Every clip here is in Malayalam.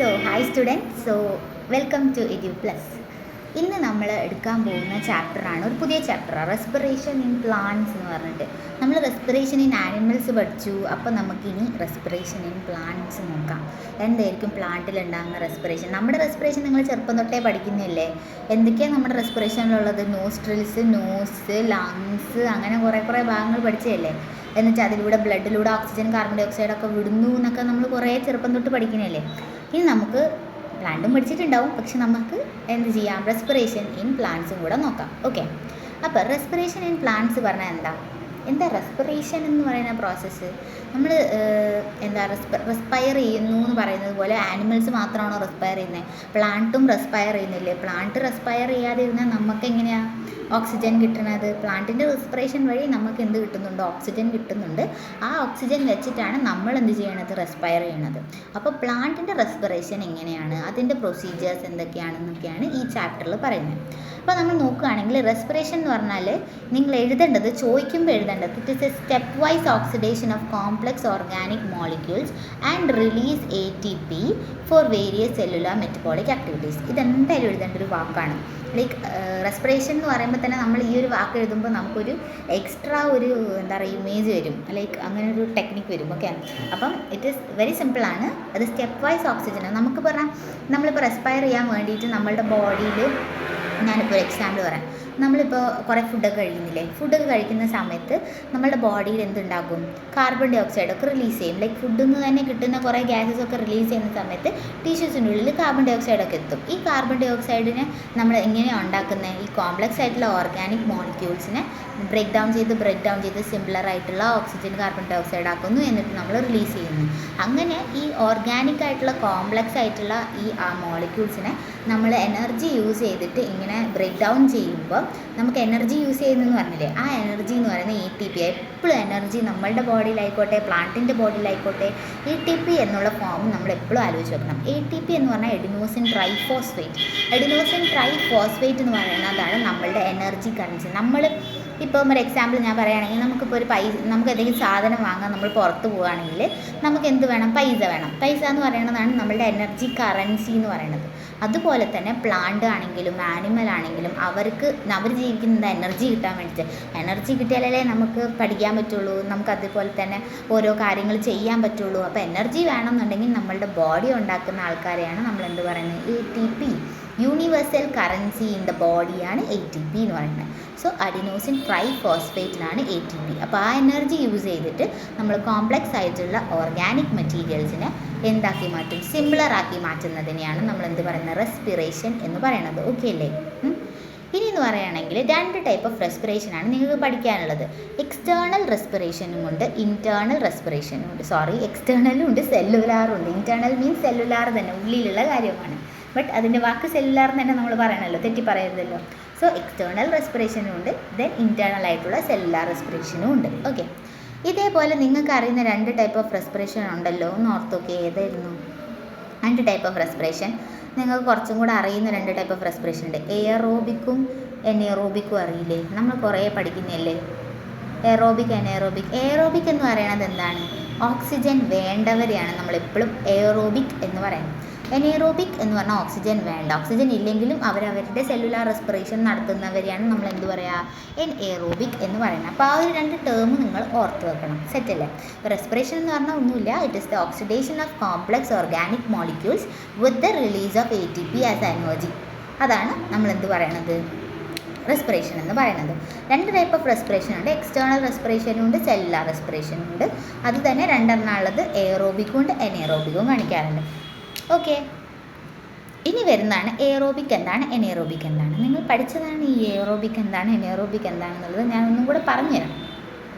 Hi students, welcome to Edu Plus. ഇന്ന് നമ്മൾ എടുക്കാൻ പോകുന്ന ചാപ്റ്ററാണ് ഒരു പുതിയ ചാപ്റ്ററാണ് റെസ്പിറേഷൻ ഇൻ പ്ലാന്റ്സ് എന്ന് പറഞ്ഞിട്ട്. നമ്മൾ റെസ്പിറേഷൻ ഇൻ ആനിമൽസ് പഠിച്ചു. അപ്പോൾ നമുക്കിനി റെസ്പിറേഷൻ ഇൻ പ്ലാന്റ്സ് നോക്കാം. എന്തായിരിക്കും പ്ലാന്റിൽ ഉണ്ടാകുന്ന റെസ്പിറേഷൻ? നമ്മുടെ റെസ്പിറേഷൻ നിങ്ങൾ ചെറുപ്പം തൊട്ടേ പഠിക്കുന്നില്ലേ? എന്തൊക്കെയാണ് നമ്മുടെ റെസ്പിറേഷനിലുള്ളത്? നോസ്ട്രിൽസ്, നോസ്, ലങ്സ്, അങ്ങനെ കുറേ ഭാഗങ്ങൾ പഠിച്ചതല്ലേ? എന്നിട്ട് അതിലൂടെ ബ്ലഡിലൂടെ ഓക്സിജൻ, കാർബൺ ഡൈ ഓക്സൈഡ് ഒക്കെ വിടുന്നു എന്നൊക്കെ നമ്മൾ കുറേ ചെറുപ്പം തൊട്ട് പഠിക്കുന്നതല്ലേ. ഇനി നമുക്ക് പ്ലാന്റും പഠിച്ചിട്ടുണ്ടാവും, പക്ഷെ നമുക്ക് എന്ത് ചെയ്യാം? റെസ്പിറേഷൻ ഇൻ പ്ലാന്റ്സും കൂടെ നോക്കാം. ഓക്കെ, അപ്പോൾ റെസ്പിറേഷൻ ഇൻ പ്ലാന്റ്സ് പറഞ്ഞാൽ എന്താ റെസ്പിറേഷൻ എന്ന് പറയുന്ന പ്രോസസ്സ്? നമ്മൾ റെസ്പയർ ചെയ്യുന്നു എന്ന് പറയുന്നത് പോലെ ആനിമൽസ് മാത്രമാണോ റെസ്പയർ ചെയ്യുന്നത്? പ്ലാന്റും റെസ്പയർ ചെയ്യുന്നില്ലേ? പ്ലാന്റ് റെസ്പയർ ചെയ്യാതെ ഇരുന്നാൽ നമുക്ക് എങ്ങനെയാണ് ഓക്സിജൻ കിട്ടുന്നത്? പ്ലാന്റിൻ്റെ റെസ്പിറേഷൻ വഴി നമുക്ക് എന്ത് കിട്ടുന്നുണ്ട്? ഓക്സിജൻ കിട്ടുന്നുണ്ട്. ആ ഓക്സിജൻ വെച്ചിട്ടാണ് നമ്മൾ എന്ത് ചെയ്യണത്? റെസ്പയർ ചെയ്യണത്. അപ്പോൾ പ്ലാന്റിൻ്റെ റെസ്പിറേഷൻ എങ്ങനെയാണ്, അതിൻ്റെ പ്രൊസീജിയേഴ്സ് എന്തൊക്കെയാണെന്നൊക്കെയാണ് ഈ ചാപ്റ്ററിൽ പറയുന്നത്. അപ്പോൾ നമ്മൾ നോക്കുകയാണെങ്കിൽ റെസ്പിറേഷൻ എന്ന് പറഞ്ഞാൽ നിങ്ങൾ എഴുതേണ്ടത്, ചോദിക്കുമ്പോൾ എഴുതേണ്ടത്, it is A step wise oxidation of complex organic molecules and release ATP for various cellular metabolic activities. ഇതെന്തായാലും എഴുതേണ്ട ഒരു വാക്കാണ്. ലൈക്ക് റെസ്പിറേഷൻ എന്ന് പറയുമ്പോൾ തന്നെ നമ്മൾ ഈ ഒരു വാക്ക് എഴുതുമ്പോൾ നമുക്കൊരു എക്സ്ട്രാ ഒരു ഇമേജ് വരും, ലൈക്ക് അങ്ങനെ ഒരു ടെക്നിക്ക് വരും. ഓക്കെ, അപ്പം ഇറ്റ് ഈസ് വെരി സിമ്പിളാണ്. അത് സ്റ്റെപ്പ് വൈസ് ഓക്സിജൻ. നമുക്ക് പറഞ്ഞാൽ നമ്മളിപ്പോൾ റെസ്പയർ ചെയ്യാൻ വേണ്ടിയിട്ട് നമ്മളുടെ ബോഡിയിൽ, ഞാനിപ്പോൾ ഒരു എക്സാമ്പിൾ പറയാം, നമ്മളിപ്പോൾ കുറേ ഫുഡൊക്കെ കഴിക്കുന്നില്ലേ? ഫുഡൊക്കെ കഴിക്കുന്ന സമയത്ത് നമ്മളുടെ ബോഡിയിൽ എന്തുണ്ടാകും? കാർബൺ ഡൈ ഓക്സൈഡൊക്കെ റിലീസ് ചെയ്യും. ലൈക്ക് ഫുഡിൽ നിന്ന് തന്നെ കിട്ടുന്ന കുറേ ഗ്യാസസ് ഒക്കെ റിലീസ് ചെയ്യുന്ന സമയത്ത് ടിഷ്യൂസിൻ്റെ ഉള്ളിൽ കാർബൺ ഡൈ ഓക്സൈഡൊക്കെ എത്തും. ഈ കാർബൺ ഡൈ ഓക്സൈഡിനെ നമ്മൾ എങ്ങനെയാണ് ഉണ്ടാക്കുന്നത്? ഈ കോംപ്ലക്സ് ആയിട്ടുള്ള ഓർഗാനിക് മോളിക്യൂൾസിനെ ബ്രേക്ക് ഡൗൺ ചെയ്ത് സിമിലർ ആയിട്ടുള്ള ഓക്സിജൻ, കാർബൺ ഡൈ ഓക്സൈഡ് ആക്കുന്നു, എന്നിട്ട് നമ്മൾ റിലീസ് ചെയ്യുന്നു. അങ്ങനെ ഈ ഓർഗാനിക് ആയിട്ടുള്ള കോംപ്ലക്സ് ആയിട്ടുള്ള ഈ മോളിക്യൂൾസിനെ നമ്മൾ എനർജി യൂസ് ചെയ്തിട്ട് ഇങ്ങനെ ബ്രേക്ക് ഡൗൺ ചെയ്യുമ്പോൾ നമുക്ക് എനർജി യൂസ് ചെയ്യുന്നതെന്ന് പറഞ്ഞില്ലേ, ആ എനർജി എന്ന് പറയുന്നത് ATP. എപ്പോഴും എനർജി നമ്മളുടെ ബോഡിയിലായിക്കോട്ടെ പ്ലാന്റിൻ്റെ ബോഡിയിലായിക്കോട്ടെ ATP എന്നുള്ള ഫോം നമ്മൾ എപ്പോഴും ആലോചിച്ച് വെക്കണം. ATP എന്ന് പറഞ്ഞാൽ എഡിനോസിൻ ട്രൈഫോസ്ഫേറ്റ്. എഡിനോസിൻ ട്രൈഫോസ്ഫേറ്റ് എന്ന് പറയുന്നതാണ് നമ്മളുടെ എനർജി കറൻസി. നമ്മൾ ഇപ്പം ഒരു എക്സാമ്പിൾ ഞാൻ പറയുകയാണെങ്കിൽ, നമുക്കിപ്പോൾ നമുക്ക് എന്തെങ്കിലും സാധനം വാങ്ങാൻ നമ്മൾ പുറത്ത് പോവുകയാണെങ്കിൽ നമുക്ക് എന്ത് വേണം? പൈസ വേണം. പൈസ എന്ന് പറയുന്നതാണ് നമ്മളുടെ എനർജി കറൻസി എന്ന് പറയുന്നത്. അതുപോലെ തന്നെ പ്ലാന്റ് ആണെങ്കിലും ആനിമൽ ആണെങ്കിലും അവർ ജീവിക്കുന്നത് എനർജി കിട്ടാൻ വേണ്ടിയിട്ട്. എനർജി കിട്ടിയാലേ നമുക്ക് പഠിക്കാൻ പറ്റുള്ളൂ, നമുക്ക് അതുപോലെ തന്നെ ഓരോ കാര്യങ്ങൾ ചെയ്യാൻ പറ്റുള്ളൂ. അപ്പോൾ എനർജി വേണമെന്നുണ്ടെങ്കിൽ നമ്മളുടെ ബോഡി ഉണ്ടാക്കുന്ന ആൾക്കാരെയാണ് നമ്മൾ എന്ത് പറയുന്നത്? ATP, universal currency in the ബോഡിയാണ് ATP എന്ന് പറയുന്നത്. സോ അഡിനോസിൻ ട്രൈഫോസ്ഫേറ്റിനാണ് ATP. അപ്പോൾ ആ എനർജി യൂസ് ചെയ്തിട്ട് നമ്മൾ കോംപ്ലക്സ് ആയിട്ടുള്ള ഓർഗാനിക് മെറ്റീരിയൽസിനെ എന്താക്കി മാറ്റും? സിമിലർ ആക്കി മാറ്റുന്നതിനെയാണ് നമ്മൾ എന്ത് പറയുന്നത്? റെസ്പിറേഷൻ എന്ന് പറയുന്നത്. ഓക്കെ അല്ലേ? ഇനി എന്ന് പറയുകയാണെങ്കിൽ 2 ടൈപ്പ് ഓഫ് റെസ്പിറേഷനാണ് നിങ്ങൾക്ക് പഠിക്കാനുള്ളത്. എക്സ്റ്റേണൽ റെസ്പിറേഷനും ഉണ്ട്, ഇൻറ്റേർണൽ റെസ്പിറേഷനും ഉണ്ട്. എക്സ്റ്റേണലും ഉണ്ട്, സെല്ലുലാറും ഉണ്ട്. ഇൻറ്റേർണൽ മീൻസ് സെല്ലുലാർ തന്നെ, ഉള്ളിലുള്ള കാര്യമാണ്. ബട്ട് അതിൻ്റെ വാക്ക് സെല്ലുലാർ തന്നെ നമ്മൾ പറയണമല്ലോ, തെറ്റി പറയരുതല്ലോ. സോ എക്സ്റ്റേണൽ റെസ്പിറേഷനും ഉണ്ട്, ദെൻ ഇൻറ്റേർണൽ ആയിട്ടുള്ള സെല്ലുലാർ റെസ്പിറേഷനും ഉണ്ട്. ഓക്കെ, ഇതേപോലെ നിങ്ങൾക്ക് അറിയുന്ന 2 ടൈപ്പ് ഓഫ് റെസ്പിറേഷൻ ഉണ്ടല്ലോ, ഒന്ന് ഓർത്തോക്കെ. ഏതായിരുന്നു 2 ടൈപ്പ് ഓഫ് റെസ്പിറേഷൻ? നിങ്ങൾക്ക് കുറച്ചും കൂടെ അറിയുന്ന 2 ടൈപ്പ് ഓഫ് റെസ്പിറേഷൻ ഉണ്ട്. എയറോബിക്കും എനേറോബിക്കും അറിയില്ലേ? നമ്മൾ കുറേ പഠിക്കുന്നില്ലേ എയറോബിക്, എനേറോബിക്. എയറോബിക് എന്ന് പറയുന്നത് എന്താണ്? ഓക്സിജൻ വേണ്ടവരെയാണ് നമ്മളെപ്പോഴും എയറോബിക് എന്ന് പറയുന്നത്. എനേറോബിക് എന്ന് പറഞ്ഞാൽ ഓക്സിജൻ വേണ്ട, ഓക്സിജൻ ഇല്ലെങ്കിലും അവരവരുടെ സെല്ലുലാർ റെസ്പിറേഷൻ നടത്തുന്നവരെയാണ് നമ്മൾ എന്ത് പറയുക? എയറോബിക് എന്ന് പറയുന്നത്. അപ്പോൾ ആ ഒരു 2 ടേം നിങ്ങൾ ഓർത്ത് വെക്കണം. സെറ്റല്ലേ? റെസ്പിറേഷൻ എന്ന് പറഞ്ഞാൽ ഒന്നുമില്ല, it is the oxidation of complex organic molecules with the release of ATP as energy. അതാണ് നമ്മൾ എന്ത് പറയണത്? റെസ്പിറേഷൻ എന്ന് പറയുന്നത്. 2 ടൈപ്പ് ഓഫ് റെസ്പിറേഷൻ ഉണ്ട്. എക്സ്റ്റേണൽ റെസ്പിറേഷനും ഉണ്ട്, സെല്ലുലാർ റെസ്പിറേഷനും ഉണ്ട്. അത് തന്നെ 2 ഉള്ളത് എയറോബിക്കും ഉണ്ട്, എനേറോബിക്കും കാണിക്കാറുണ്ട്. ഓക്കെ, ഇനി വരുന്നതാണ് എയറോബിക് എന്താണ്, എനേറോബിക് എന്താണ്. നിങ്ങൾ പഠിച്ചതാണ് ഈ എയറോബിക് എന്താണ്, എനേറോബിക് എന്താണെന്നുള്ളത്. ഞാൻ ഒന്നും കൂടെ പറഞ്ഞുതരാം.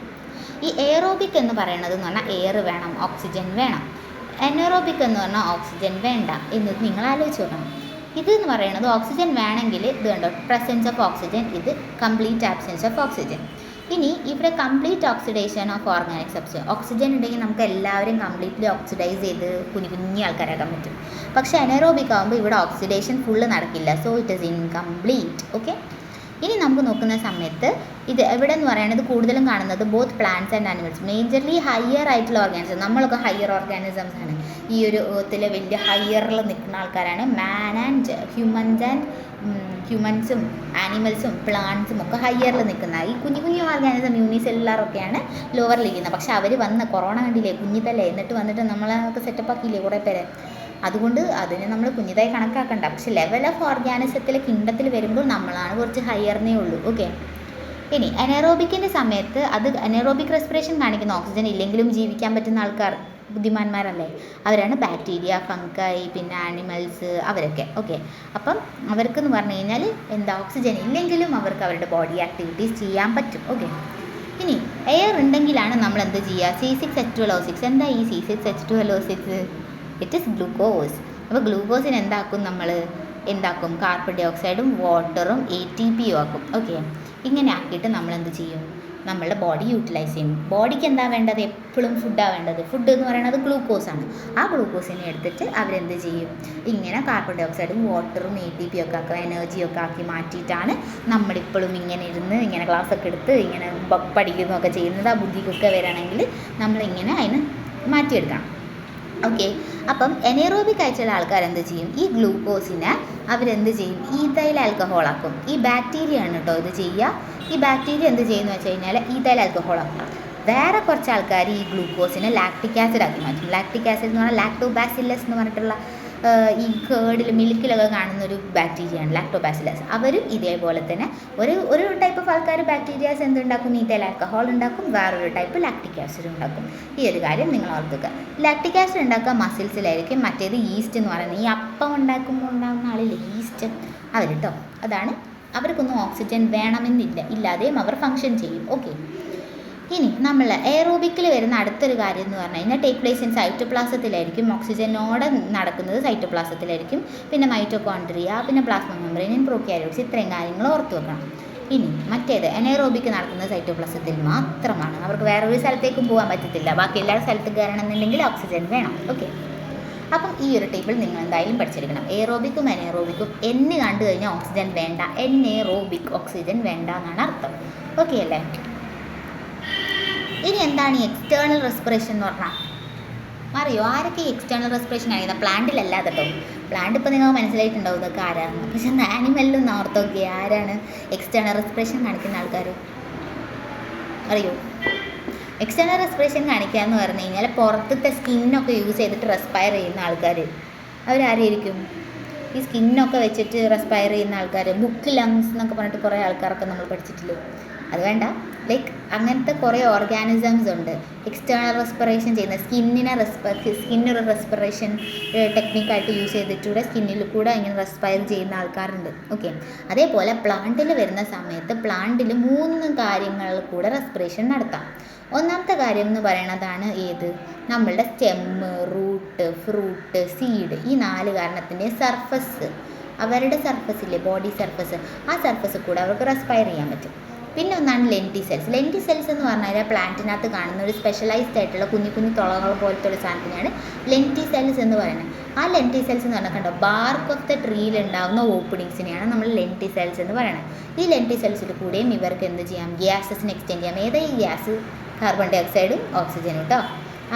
ഈ എയറോബിക് എന്ന് പറയുന്നത് എന്ന് പറഞ്ഞാൽ എയർ വേണം, ഓക്സിജൻ വേണം. എനേറോബിക് എന്ന് പറഞ്ഞാൽ ഓക്സിജൻ വേണ്ട എന്നത് നിങ്ങൾ ആലോചിച്ച് നോക്കണം. ഇതെന്ന് പറയുന്നത് ഓക്സിജൻ വേണമെങ്കിൽ ഇത് കണ്ടോ, പ്രസൻസ് ഓഫ് ഓക്സിജൻ, ഇത് കംപ്ലീറ്റ് ആബ്സെൻസ് ഓഫ് ഓക്സിജൻ. ഇനി ഇവിടെ complete oxidation of organic substance. Oxygen ഉണ്ടെങ്കിൽ നമുക്ക് എല്ലാവരും കംപ്ലീറ്റ്ലി ഓക്സിഡൈസ് ചെയ്ത് കുഞ്ഞു ആൾക്കാരാക്കാൻ പറ്റും. പക്ഷേ അനേറോബിക് ആകുമ്പോൾ ഇവിടെ ഓക്സിഡേഷൻ ഫുള്ള് നടക്കില്ല. So it is incomplete. Okay, ഇനി നമുക്ക് നോക്കുന്ന സമയത്ത് ഇത് എവിടെ എന്ന് പറയുന്നത് കൂടുതലും കാണുന്നത് both plants and animals, majorly higher ആയിട്ടുള്ള ഓർഗാനിസം. നമ്മളൊക്കെ ഹയർ ഓർഗാനിസംസ് ആണ്, ഈ ഒരു എർത്തിലെ വലിയ ഹയറിൽ നിൽക്കുന്ന ആൾക്കാരാണ്. മാൻ ആൻഡ് ഹ്യൂമൻസും ആനിമൽസും പ്ലാന്റ്സും ഒക്കെ ഹയറിൽ നിൽക്കുന്ന, ഈ കുഞ്ഞു കുഞ്ഞു ഓർഗാനിസം യൂണിസെല്ലുലാറൊക്കെയാണ് ലോവറിലിരിക്കുന്നത്. പക്ഷെ അവർ വന്ന് കൊറോണ കണ്ടില്ലേ, കുഞ്ഞിതല്ലേ, എന്നിട്ട് നമ്മളൊക്കെ സെറ്റപ്പ് ആക്കിയില്ലേ കുറേ പേര്. അതുകൊണ്ട് അതിനെ നമ്മൾ കുഞ്ഞിതായി കണക്കാക്കണ്ട. പക്ഷെ ലെവൽ ഓഫ് ഓർഗാനിസത്തിലെ കിണ്ടത്തിൽ വരുമ്പോൾ നമ്മളാണ് കുറച്ച് ഹയറിനേ ഉള്ളൂ. ഓക്കെ, ഇനി അനേറോബിക്കിൻ്റെ സമയത്ത് അത് അനേറോബിക് റെസ്പിറേഷൻ കാണിക്കുന്ന ഓക്സിജൻ ഇല്ലെങ്കിലും ജീവിക്കാൻ പറ്റുന്ന ആൾക്കാർ ബുദ്ധിമാന്മാരല്ലേ, അവരാണ് ബാക്ടീരിയ, ഫംഗൈ, പിന്നെ ആനിമൽസ്, അവരൊക്കെ. ഓക്കെ, അപ്പം അവർക്കെന്ന് പറഞ്ഞു കഴിഞ്ഞാൽ ഓക്സിജൻ ഇല്ലെങ്കിലും അവർക്ക് അവരുടെ ബോഡി ആക്ടിവിറ്റീസ് ചെയ്യാൻ പറ്റും. ഓക്കെ, ഇനി എയർ ഉണ്ടെങ്കിലാണ് നമ്മൾ എന്ത് ചെയ്യുക, C6H12O6. എന്താ ഈ C6H12O6? It is glucose. അപ്പോൾ ഗ്ലൂക്കോസിന് എന്താക്കും കാർബൺ ഡൈ ഓക്സൈഡും വാട്ടറും ATP ആക്കും. ഓക്കെ, ഇങ്ങനെ ആക്കിയിട്ട് നമ്മൾ എന്ത് ചെയ്യും, നമ്മളുടെ ബോഡി യൂട്ടിലൈസ് ചെയ്യും. ബോഡിക്ക് എന്താ വേണ്ടത്, എപ്പോഴും ഫുഡാണ് വേണ്ടത്. ഫുഡ് എന്ന് പറയുന്നത് ഗ്ലൂക്കോസാണ്. ആ ഗ്ലൂക്കോസിനെ എടുത്തിട്ട് അവരെന്ത് ചെയ്യും, ഇങ്ങനെ കാർബൺ ഡൈ ഓക്സൈഡും വാട്ടറും ATP ഒക്കെ ആക്കുക, എനർജിയൊക്കെ ആക്കി മാറ്റിയിട്ടാണ് നമ്മളിപ്പോഴും ഇങ്ങനെ ഇരുന്ന് ഇങ്ങനെ ക്ലാസ്സൊക്കെ എടുത്ത് ഇങ്ങനെ പഠിക്കുന്നതൊക്കെ ചെയ്യുന്നത്. ആ ബുദ്ധിക്കൊക്കെ വരണമെങ്കിൽ നമ്മളിങ്ങനെ അതിന് മാറ്റിയെടുക്കണം. ഓക്കെ, അപ്പം എനേറോബിക് ആയിട്ടുള്ള ആൾക്കാർ എന്ത് ചെയ്യും, ഈ ഗ്ലൂക്കോസിനെ അവരെന്ത് ചെയ്യും, ഈഥൈൽ ആൽക്കഹോളാക്കും. ഈ ബാക്ടീരിയ ആണ് കേട്ടോ ഇത് ചെയ്യുക. ഈ ബാക്ടീരിയ എന്ത് ചെയ്യുന്നു വെച്ച് കഴിഞ്ഞാൽ ഈഥൈൽ ആൽക്കഹോളാക്കും. വേറെ കുറച്ച് ആൾക്കാർ ഈ ഗ്ലൂക്കോസിനെ ലാക്റ്റിക് ആസിഡ് ആക്കി മാറ്റും. ലാക്റ്റിക് ആസിഡ് എന്ന് പറഞ്ഞാൽ ലാക്ടോബാസില്ലസ് എന്ന് പറഞ്ഞിട്ടുള്ള ഈ കേർഡിൽ മിൽക്കിലൊക്കെ കാണുന്നൊരു ബാക്ടീരിയയാണ് ലാക്ടോബാസിലസ്. അവരും ഇതേപോലെ തന്നെ ഒരു ടൈപ്പ് ഓഫ് ആൾക്കാർ ബാക്ടീരിയാസ് എന്തുണ്ടാക്കും, ഈഥൈൽ ആൽക്കഹോൾ ഉണ്ടാക്കും. വേറൊരു ടൈപ്പ് ലാക്റ്റിക് ആസിഡ് ഉണ്ടാക്കും. ഈ ഒരു കാര്യം നിങ്ങൾ ഓർക്കുക. ലാക്റ്റിക് ആസിഡ് ഉണ്ടാക്കുക മസിൽസിലായിരിക്കും. മറ്റേത് ഈസ്റ്റ് എന്ന് പറയുന്നത് ഈ അപ്പം ഉണ്ടാക്കുമ്പോൾ ഉണ്ടാകുന്ന ആളില്ലേ ഈസ്റ്റ്, അവർ കേട്ടോ. അതാണ്, അവർക്കൊന്നും ഓക്സിജൻ വേണമെന്നില്ല, ഇല്ലാതെയും അവർ ഫങ്ഷൻ ചെയ്യും. ഓക്കെ, ഇനി നമ്മൾ എയറോബിക്കിൽ വരുന്ന അടുത്തൊരു കാര്യം എന്ന് പറഞ്ഞു കഴിഞ്ഞാൽ ടേക്ക് പ്ലേസ് ഇൻ സൈറ്റോപ്ലാസത്തിലായിരിക്കും. ഓക്സിജനോടെ നടക്കുന്നത് സൈറ്റോപ്ലാസത്തിലായിരിക്കും. പിന്നെ മൈറ്റോകോൺട്രിയ, പിന്നെ പ്ലാസ്മ മെംബ്രെയിൻ, പ്രോക്യാരിയോട്സ്, ഇത്രയും കാര്യങ്ങൾ ഓർത്ത് വെക്കണം. ഇനി മറ്റേത് എനേറോബിക്ക് നടക്കുന്നത് സൈറ്റോപ്ലാസത്തിൽ മാത്രമാണ്. അവർക്ക് വേറൊരു സ്ഥലത്തേക്കും പോകാൻ പറ്റത്തില്ല. ബാക്കി എല്ലാ സ്ഥലത്തും കയറണമെന്നുണ്ടെങ്കിൽ ഓക്സിജൻ വേണം. ഓക്കെ, അപ്പം ഈ ഒരു ടേബിൾ നിങ്ങൾ എന്തായാലും പഠിച്ചിരിക്കണം. എയറോബിക്കും അനേറോബിക്കും എന്ന് കണ്ടു കഴിഞ്ഞാൽ ഓക്സിജൻ വേണ്ട, എനേറോബിക് ഓക്സിജൻ വേണ്ട എന്നാണ് അർത്ഥം. ഓക്കെ അല്ലേ? ഇനി എന്താണ് ഈ എക്സ്റ്റേണൽ റെസ്പിറേഷൻ എന്ന് പറഞ്ഞാൽ? അറിയോ ആരൊക്കെ ഈ എക്സ്റ്റേണൽ റെസ്പിറേഷൻ കാണിക്കുന്നത്? പ്ലാന്റിലല്ലാതെ കേട്ടോ. പ്ലാന്റ് ഇപ്പോൾ നിങ്ങൾക്ക് മനസ്സിലായിട്ടുണ്ടാവും ഇതൊക്കെ ആരാണ്. പക്ഷെ ആനിമലിലും ഓർത്തൊക്കെ ആരാണ് എക്സ്റ്റേണൽ റെസ്പിറേഷൻ കാണിക്കുന്ന ആൾക്കാർ? അറിയോ? എക്സ്റ്റേണൽ റെസ്പിറേഷൻ കാണിക്കുക എന്ന് പറഞ്ഞു കഴിഞ്ഞാൽ പുറത്തത്തെ സ്കിന്നൊക്കെ യൂസ് ചെയ്തിട്ട് റെസ്പയർ ചെയ്യുന്ന ആൾക്കാർ അവരാരായിരിക്കും? ഈ സ്കിന്നൊക്കെ വെച്ചിട്ട് റെസ്പയർ ചെയ്യുന്ന ആൾക്കാർ. ബുക്ക് ലങ്സ് എന്നൊക്കെ പറഞ്ഞിട്ട് കുറേ ആൾക്കാരൊക്കെ നമ്മൾ പഠിച്ചിട്ടില്ലേ? അത് വേണ്ട. ലൈക്ക് അങ്ങനത്തെ കുറേ ഓർഗാനിസംസ് ഉണ്ട് എക്സ്റ്റേണൽ റെസ്പിറേഷൻ ചെയ്യുന്ന. സ്കിന്നൊരു റെസ്പിറേഷൻ ടെക്നിക്കായിട്ട് യൂസ് ചെയ്തിട്ടൂടെ സ്കിന്നിൽ കൂടെ ഇങ്ങനെ റെസ്പയർ ചെയ്യുന്ന ആൾക്കാരുണ്ട്. ഓക്കെ, അതേപോലെ പ്ലാന്റിൽ വരുന്ന സമയത്ത് പ്ലാന്റിൽ 3 കാര്യങ്ങൾ കൂടെ റെസ്പിറേഷൻ നടത്താം. ഒന്നാമത്തെ കാര്യം എന്ന് പറയുന്നതാണ് ഏത്? നമ്മളുടെ സ്റ്റെമ്മ്, റൂട്ട്, ഫ്രൂട്ട്, സീഡ്, ഈ 4 കാരണത്തിൻ്റെ സർഫസ്, അവരുടെ സർഫസില്ലേ ബോഡി സർഫസ്, ആ സർഫസ് കൂടെ അവർക്ക് റെസ്പയർ ചെയ്യാൻ പറ്റും. പിന്നെ ഒന്നാണ് ലെൻറ്റിസെൽസ്. ലെൻറ്റിസെൽസ് എന്ന് പറഞ്ഞാൽ പ്ലാന്റിനകത്ത് കാണുന്ന ഒരു സ്പെഷ്യലൈസ്ഡ് ആയിട്ടുള്ള കുഞ്ഞു കുഞ്ഞു തുളകൾ പോലത്തെ ഒരു സാധനത്തിനാണ് ലെൻറ്റിസെൽസ് എന്ന് പറയുന്നത്. ആ ലെൻറ്റിസെൽസ് എന്ന് പറഞ്ഞാൽ കണ്ടോ, ബാർക്ക് ഓഫ് ദ ട്രീയിൽ ഉണ്ടാകുന്ന ഓപ്പണിങ്സിനെയാണ് നമ്മൾ ലെൻറ്റിസെൽസ് എന്ന് പറയുന്നത്. ഈ ലെൻറ്റിസെൽസിൽ കൂടെയും ഇവർക്ക് എന്ത് ചെയ്യാം, ഗ്യാസസിന് എക്സ്ചേഞ്ച് ചെയ്യാം. ഏതാ ഈ ഗ്യാസ്? കാർബൺ ഡൈ ഓക്സൈഡും ഓക്സിജനും കേട്ടോ.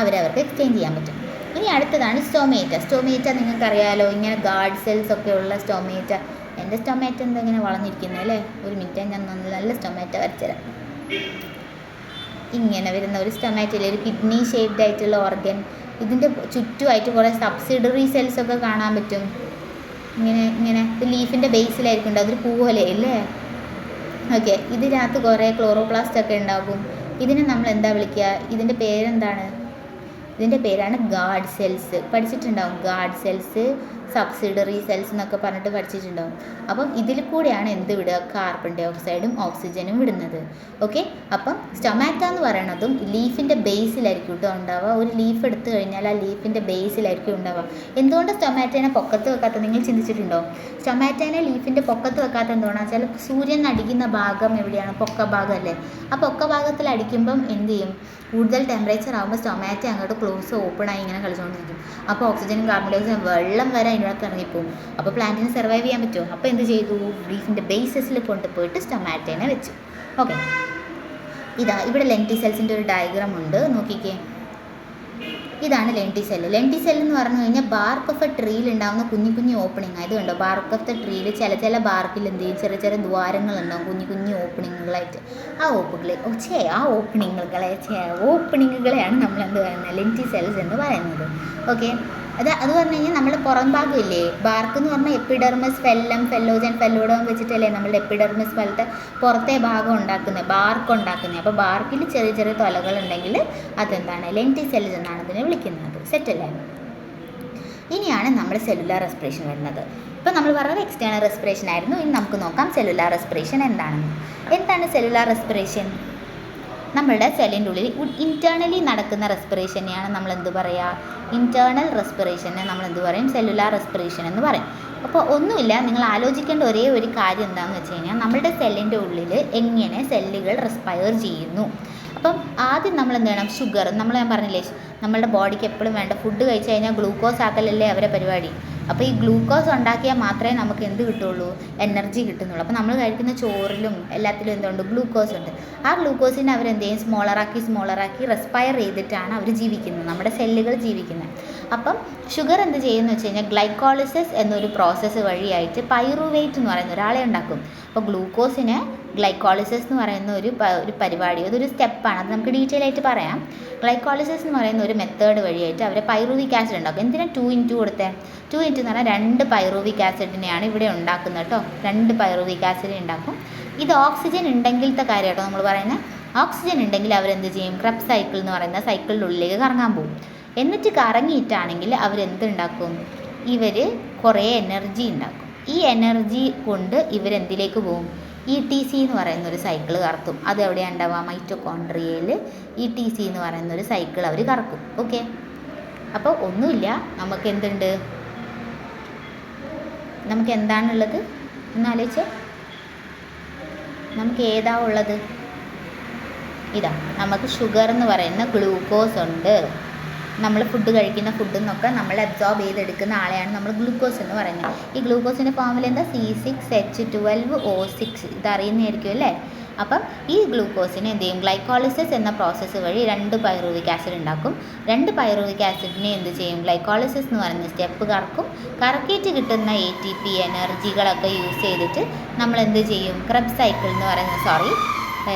അവരവർക്ക് എക്സ്ചേഞ്ച് ചെയ്യാൻ പറ്റും. ഇനി അടുത്തതാണ് സ്റ്റോമേറ്റ. സ്റ്റോമേറ്റ നിങ്ങൾക്കറിയാലോ, ഇങ്ങനെ ഗാർഡ് സെൽസ് ഒക്കെ ഉള്ള സ്റ്റോമേറ്റ. എൻ്റെ സ്റ്റൊമാറ്റോ എന്താ ഇങ്ങനെ വളഞ്ഞിരിക്കുന്നത് അല്ലേ? ഒരു മിനിറ്റ്, ഞാൻ നല്ല സ്റ്റൊമാറ്റോ വരച്ചുതരാം. ഇങ്ങനെ വരുന്ന ഒരു സ്റ്റൊമാറ്റോയിൽ ഒരു കിഡ്നി ഷേപ്ഡ് ആയിട്ടുള്ള ഓർഗൻ. ഇതിൻ്റെ ചുറ്റുമായിട്ട് കുറേ സബ്സിഡറി സെൽസ് ഒക്കെ കാണാൻ പറ്റും. ഇങ്ങനെ ലീഫിൻ്റെ ബേസിലായിരിക്കും ഉണ്ടാവും, അതൊരു പൂ പോലെ അല്ലേ? ഓക്കെ, ഇതിനകത്ത് കുറേ ക്ലോറോപ്ലാസ്റ്റ് ഒക്കെ ഉണ്ടാകും. ഇതിനെ നമ്മൾ എന്താ വിളിക്കുക? ഇതിൻ്റെ പേരെന്താണ്? ഇതിൻ്റെ പേരാണ് ഗാർഡ് സെൽസ്. പഠിച്ചിട്ടുണ്ടാവും, ഗാർഡ് സെൽസ്, സബ്സിഡറി സെൽസ് എന്നൊക്കെ പറഞ്ഞിട്ട് പഠിച്ചിട്ടുണ്ടാവും. അപ്പം ഇതിൽ കൂടെയാണ് എന്ത് വിടുക? കാർബൺ ഡൈ ഓക്സൈഡും ഓക്സിജനും വിടുന്നത്. ഓക്കെ, അപ്പം സ്റ്റൊമാറ്റ എന്ന് പറയണതും ലീഫിൻ്റെ ബേസിലായിരിക്കും കേട്ടോ ഉണ്ടാവുക. ഒരു ലീഫ് എടുത്തു കഴിഞ്ഞാൽ ആ ലീഫിൻ്റെ ബേസിലായിരിക്കും ഉണ്ടാവുക. എന്തുകൊണ്ട് സ്റ്റൊമാറ്റേനെ പൊക്കത്ത് വെക്കാത്ത നിങ്ങൾ ചിന്തിച്ചിട്ടുണ്ടോ? സ്റ്റൊമാറ്റേനെ ലീഫിൻ്റെ പൊക്കത്ത് വെക്കാത്ത എന്തുകൊണ്ടാണെന്ന് വെച്ചാൽ സൂര്യൻ അടിക്കുന്ന ഭാഗം എവിടെയാണ്? പൊക്ക ഭാഗം അല്ലേ? ആ പൊക്ക ഭാഗത്തിൽ അടിക്കുമ്പം എന്ത് ചെയ്യും? കൂടുതൽ ടെമ്പറേച്ചർ ആകുമ്പോൾ സ്റ്റൊമാറ്റോ അങ്ങോട്ട് ക്ലോസ് ഓപ്പണായി ഇങ്ങനെ കളിച്ചുകൊണ്ടിരിക്കും. അപ്പോൾ ഓക്സിജനും കാർബൺ ഡൈ ഓക്സൈഡും വെള്ളം വരെ അതിൻ്റെ അകത്ത് ഇറങ്ങിപ്പോവും. അപ്പോൾ പ്ലാന്റിന് സർവൈവ് ചെയ്യാൻ പറ്റുമോ? അപ്പോൾ എന്ത് ചെയ്തു? ലീഫിൻ്റെ ബേസസിൽ കൊണ്ടുപോയിട്ട് സ്റ്റൊമാറ്റോനെ വെച്ചു. ഓക്കെ, ഇതാ ഇവിടെ ലെൻറ്റിസെൽസിൻ്റെ ഒരു ഡയഗ്രാം ഉണ്ട്, നോക്കിക്കേ. ഇതാണ് ലെൻറ്റിസെല്ല്. ലെൻറ്റിസെല്ല് എന്ന് പറഞ്ഞു കഴിഞ്ഞാൽ ബാർക്ക് ഓഫ് എ ട്രീയിൽ ഉണ്ടാകുന്ന കുഞ്ഞു കുഞ്ഞു ഓപ്പണിങ്. ഇത് കണ്ടോ, ബാർക്ക് ഓഫ് ദ ട്രീയിൽ ചില ബാർക്കിൽ എന്ത് ചെയ്യും, ചെറിയ ചെറിയ ദ്വാരങ്ങളുണ്ടാവും, കുഞ്ഞു കുഞ്ഞു ഓപ്പണിങ്ങുകളായിട്ട്. ഓപ്പണിങ്ങുകളെയാണ് നമ്മൾ എന്ത് പറയുന്നത്, ലെൻറ്റിസെൽസ് എന്ന് പറയുന്നത്. ഓക്കെ, അത് പറഞ്ഞു കഴിഞ്ഞാൽ നമ്മുടെ പുറം ഭാഗമില്ലേ, ബാർക്ക് എന്ന് പറഞ്ഞാൽ എപ്പിഡെർമിസ്, ഫെല്ലം, ഫെല്ലോജൻ, ഫെല്ലോഡോം വെച്ചിട്ടല്ലേ നമ്മളുടെ എപ്പിഡെർമിസ് പോലത്തെ പുറത്തെ ഭാഗം ഉണ്ടാക്കുന്നത്, ബാർക്ക് ഉണ്ടാക്കുന്നത്. അപ്പോൾ ബാർക്കിൽ ചെറിയ ചെറിയ തൊലകളുണ്ടെങ്കിൽ അതെന്താണ്, ലെൻറ്റിസെൽസ് എന്നാണ് ഇതിനെ വിളിക്കുന്നത്. സെറ്റല്ലേ? ഇനിയാണ് നമ്മുടെ സെല്ലുലാർ റെസ്പിറേഷൻ വരുന്നത്. ഇപ്പോൾ നമ്മൾ പറഞ്ഞത് എക്സ്റ്റേണൽ റെസ്പിറേഷൻ ആയിരുന്നു. ഇനി നമുക്ക് നോക്കാം സെല്ലുലാർ റെസ്പിറേഷൻ എന്താണെന്ന്. എന്താണ് സെല്ലുലാർ റെസ്പിറേഷൻ? നമ്മളുടെ സെല്ലിൻ്റെ ഉള്ളിൽ ഇൻറ്റേർണലി നടക്കുന്ന റെസ്പിറേഷനെയാണ് നമ്മൾ എന്ത് പറയുക, ഇൻറ്റേർണൽ റെസ്പിറേഷനെ നമ്മൾ എന്ത് പറയും, സെല്ലുലാർ റെസ്പിറേഷൻ എന്ന് പറയും. അപ്പോൾ ഒന്നുമില്ല, നിങ്ങൾ ആലോചിക്കേണ്ട ഒരേ ഒരു കാര്യം എന്താണെന്ന് വെച്ച് കഴിഞ്ഞാൽ നമ്മളുടെ സെല്ലിൻ്റെ ഉള്ളിൽ എങ്ങനെ സെല്ലുകൾ റെസ്പയർ ചെയ്യുന്നു. അപ്പം ആദ്യം നമ്മൾ എന്ത് ചെയ്യണം, ഷുഗർ, ഞാൻ പറഞ്ഞില്ലേ നമ്മളുടെ ബോഡിക്ക് എപ്പോഴും വേണ്ട, ഫുഡ് കഴിച്ച് കഴിഞ്ഞാൽ ഗ്ലൂക്കോസ് ആക്കലല്ലേ അവരെ പരിപാടി. അപ്പോൾ ഈ ഗ്ലൂക്കോസ് ഉണ്ടാക്കിയാൽ മാത്രമേ നമുക്ക് എന്ത് കിട്ടുള്ളൂ, എനർജി കിട്ടുന്നുള്ളൂ. അപ്പോൾ നമ്മൾ കഴിക്കുന്ന ചോറിലും എല്ലാത്തിലും എന്തുണ്ട്, ഗ്ലൂക്കോസ് ഉണ്ട്. ആ ഗ്ലൂക്കോസിനെ അവരെന്ത് ചെയ്യും, സ്മോളറാക്കി റെസ്പയർ ചെയ്തിട്ടാണ് അവർ ജീവിക്കുന്നത്, നമ്മുടെ സെല്ലുകൾ ജീവിക്കുന്നത്. അപ്പം ഷുഗർ എന്ത് ചെയ്യുമെന്ന് വെച്ച് കഴിഞ്ഞാൽ ഗ്ലൈക്കോളിസിസ് എന്നൊരു പ്രോസസ്സ് വഴിയായിട്ട് പൈറുവേറ്റ് എന്ന് പറയുന്ന ഒരാളെ ഉണ്ടാക്കും. അപ്പോൾ ഗ്ലൂക്കോസിന് ഗ്ലൈക്കോളിസിസ് എന്ന് പറയുന്ന ഒരു പരിപാടി, അതൊരു സ്റ്റെപ്പാണ്, അത് നമുക്ക് ഡീറ്റെയിൽ ആയിട്ട് പറയാം. ഗ്ലൈക്കോളിസിസ് എന്ന് പറയുന്ന ഒരു മെത്തേഡ് വഴിയായിട്ട് അവർ പൈറുവിക് ആസിഡ് ഉണ്ടാക്കും. എന്തിനാണ് 2x കൊടുത്തത്? 2x എന്ന് പറഞ്ഞാൽ 2 പൈറുവിക് ആസിഡിനെയാണ് ഇവിടെ ഉണ്ടാക്കുന്നത് കേട്ടോ. 2 പൈറുവിക് ആസിഡ് ഉണ്ടാക്കും. ഇത് ഓക്സിജൻ ഉണ്ടെങ്കിലത്തെ കാര്യം കേട്ടോ നമ്മൾ പറയുന്നത്. ഓക്സിജൻ ഉണ്ടെങ്കിൽ അവരെന്ത് ചെയ്യും, ക്രെബ്സ് സൈക്കിൾ എന്ന് പറയുന്ന സൈക്കിളിനുള്ളിലേക്ക് കറങ്ങാൻ പോകും. എന്നിട്ട് കറങ്ങിയിട്ടാണെങ്കിൽ അവരെന്തുണ്ടാക്കും, ഇവർ കുറേ എനർജി ഉണ്ടാക്കും. ഈ എനർജി കൊണ്ട് ഇവരെന്തിലേക്ക് പോകും, ETC എന്ന് പറയുന്ന ഒരു സൈക്കിൾ കറക്കും. അത് എവിടെയാണ് ഉണ്ടാവുക, മൈറ്റോകോൺട്രിയയിൽ ETC എന്ന് പറയുന്ന ഒരു സൈക്കിൾ അവർ കറക്കും. ഓക്കെ, അപ്പോൾ ഒന്നുമില്ല, നമുക്ക് എന്തുണ്ട്, നമുക്ക് എന്താണുള്ളത് എന്നാലോചിച്ച്, നമുക്ക് ഏതാ ഉള്ളത്, ഇതാ നമുക്ക് ഷുഗർ എന്ന് പറയുന്ന ഗ്ലൂക്കോസ് ഉണ്ട്. നമ്മൾ ഫുഡ് കഴിക്കുന്ന ഫുഡിൽ നിന്നൊക്കെ നമ്മൾ അബ്സോർബ് ചെയ്തെടുക്കുന്ന ആളെയാണ് നമ്മൾ ഗ്ലൂക്കോസ് എന്ന് പറയുന്നത്. ഈ ഗ്ലൂക്കോസിൻ്റെ ഫോമിൽ എന്താ, C6H12O6, ഇതറിയുന്നതായിരിക്കും അല്ലേ. അപ്പം ഈ ഗ്ലൂക്കോസിനെ എന്ത് ചെയ്യും, ഗ്ലൈക്കോളിസിസ് എന്ന പ്രോസസ്സ് വഴി 2 പൈറുവിക് ആസിഡ് ഉണ്ടാക്കും. 2 പൈറുവിക് ആസിഡിനെ എന്ത് ചെയ്യും, ഗ്ലൈക്കോളിസിസ് എന്ന് പറയുന്ന സ്റ്റെപ്പ് കറക്കും. കറക്കിയിട്ട് കിട്ടുന്ന ATP എനർജികളൊക്കെ യൂസ് ചെയ്തിട്ട് നമ്മൾ എന്ത് ചെയ്യും, ക്രെബ്സ് സൈക്കിൾ എന്ന് പറയുന്ന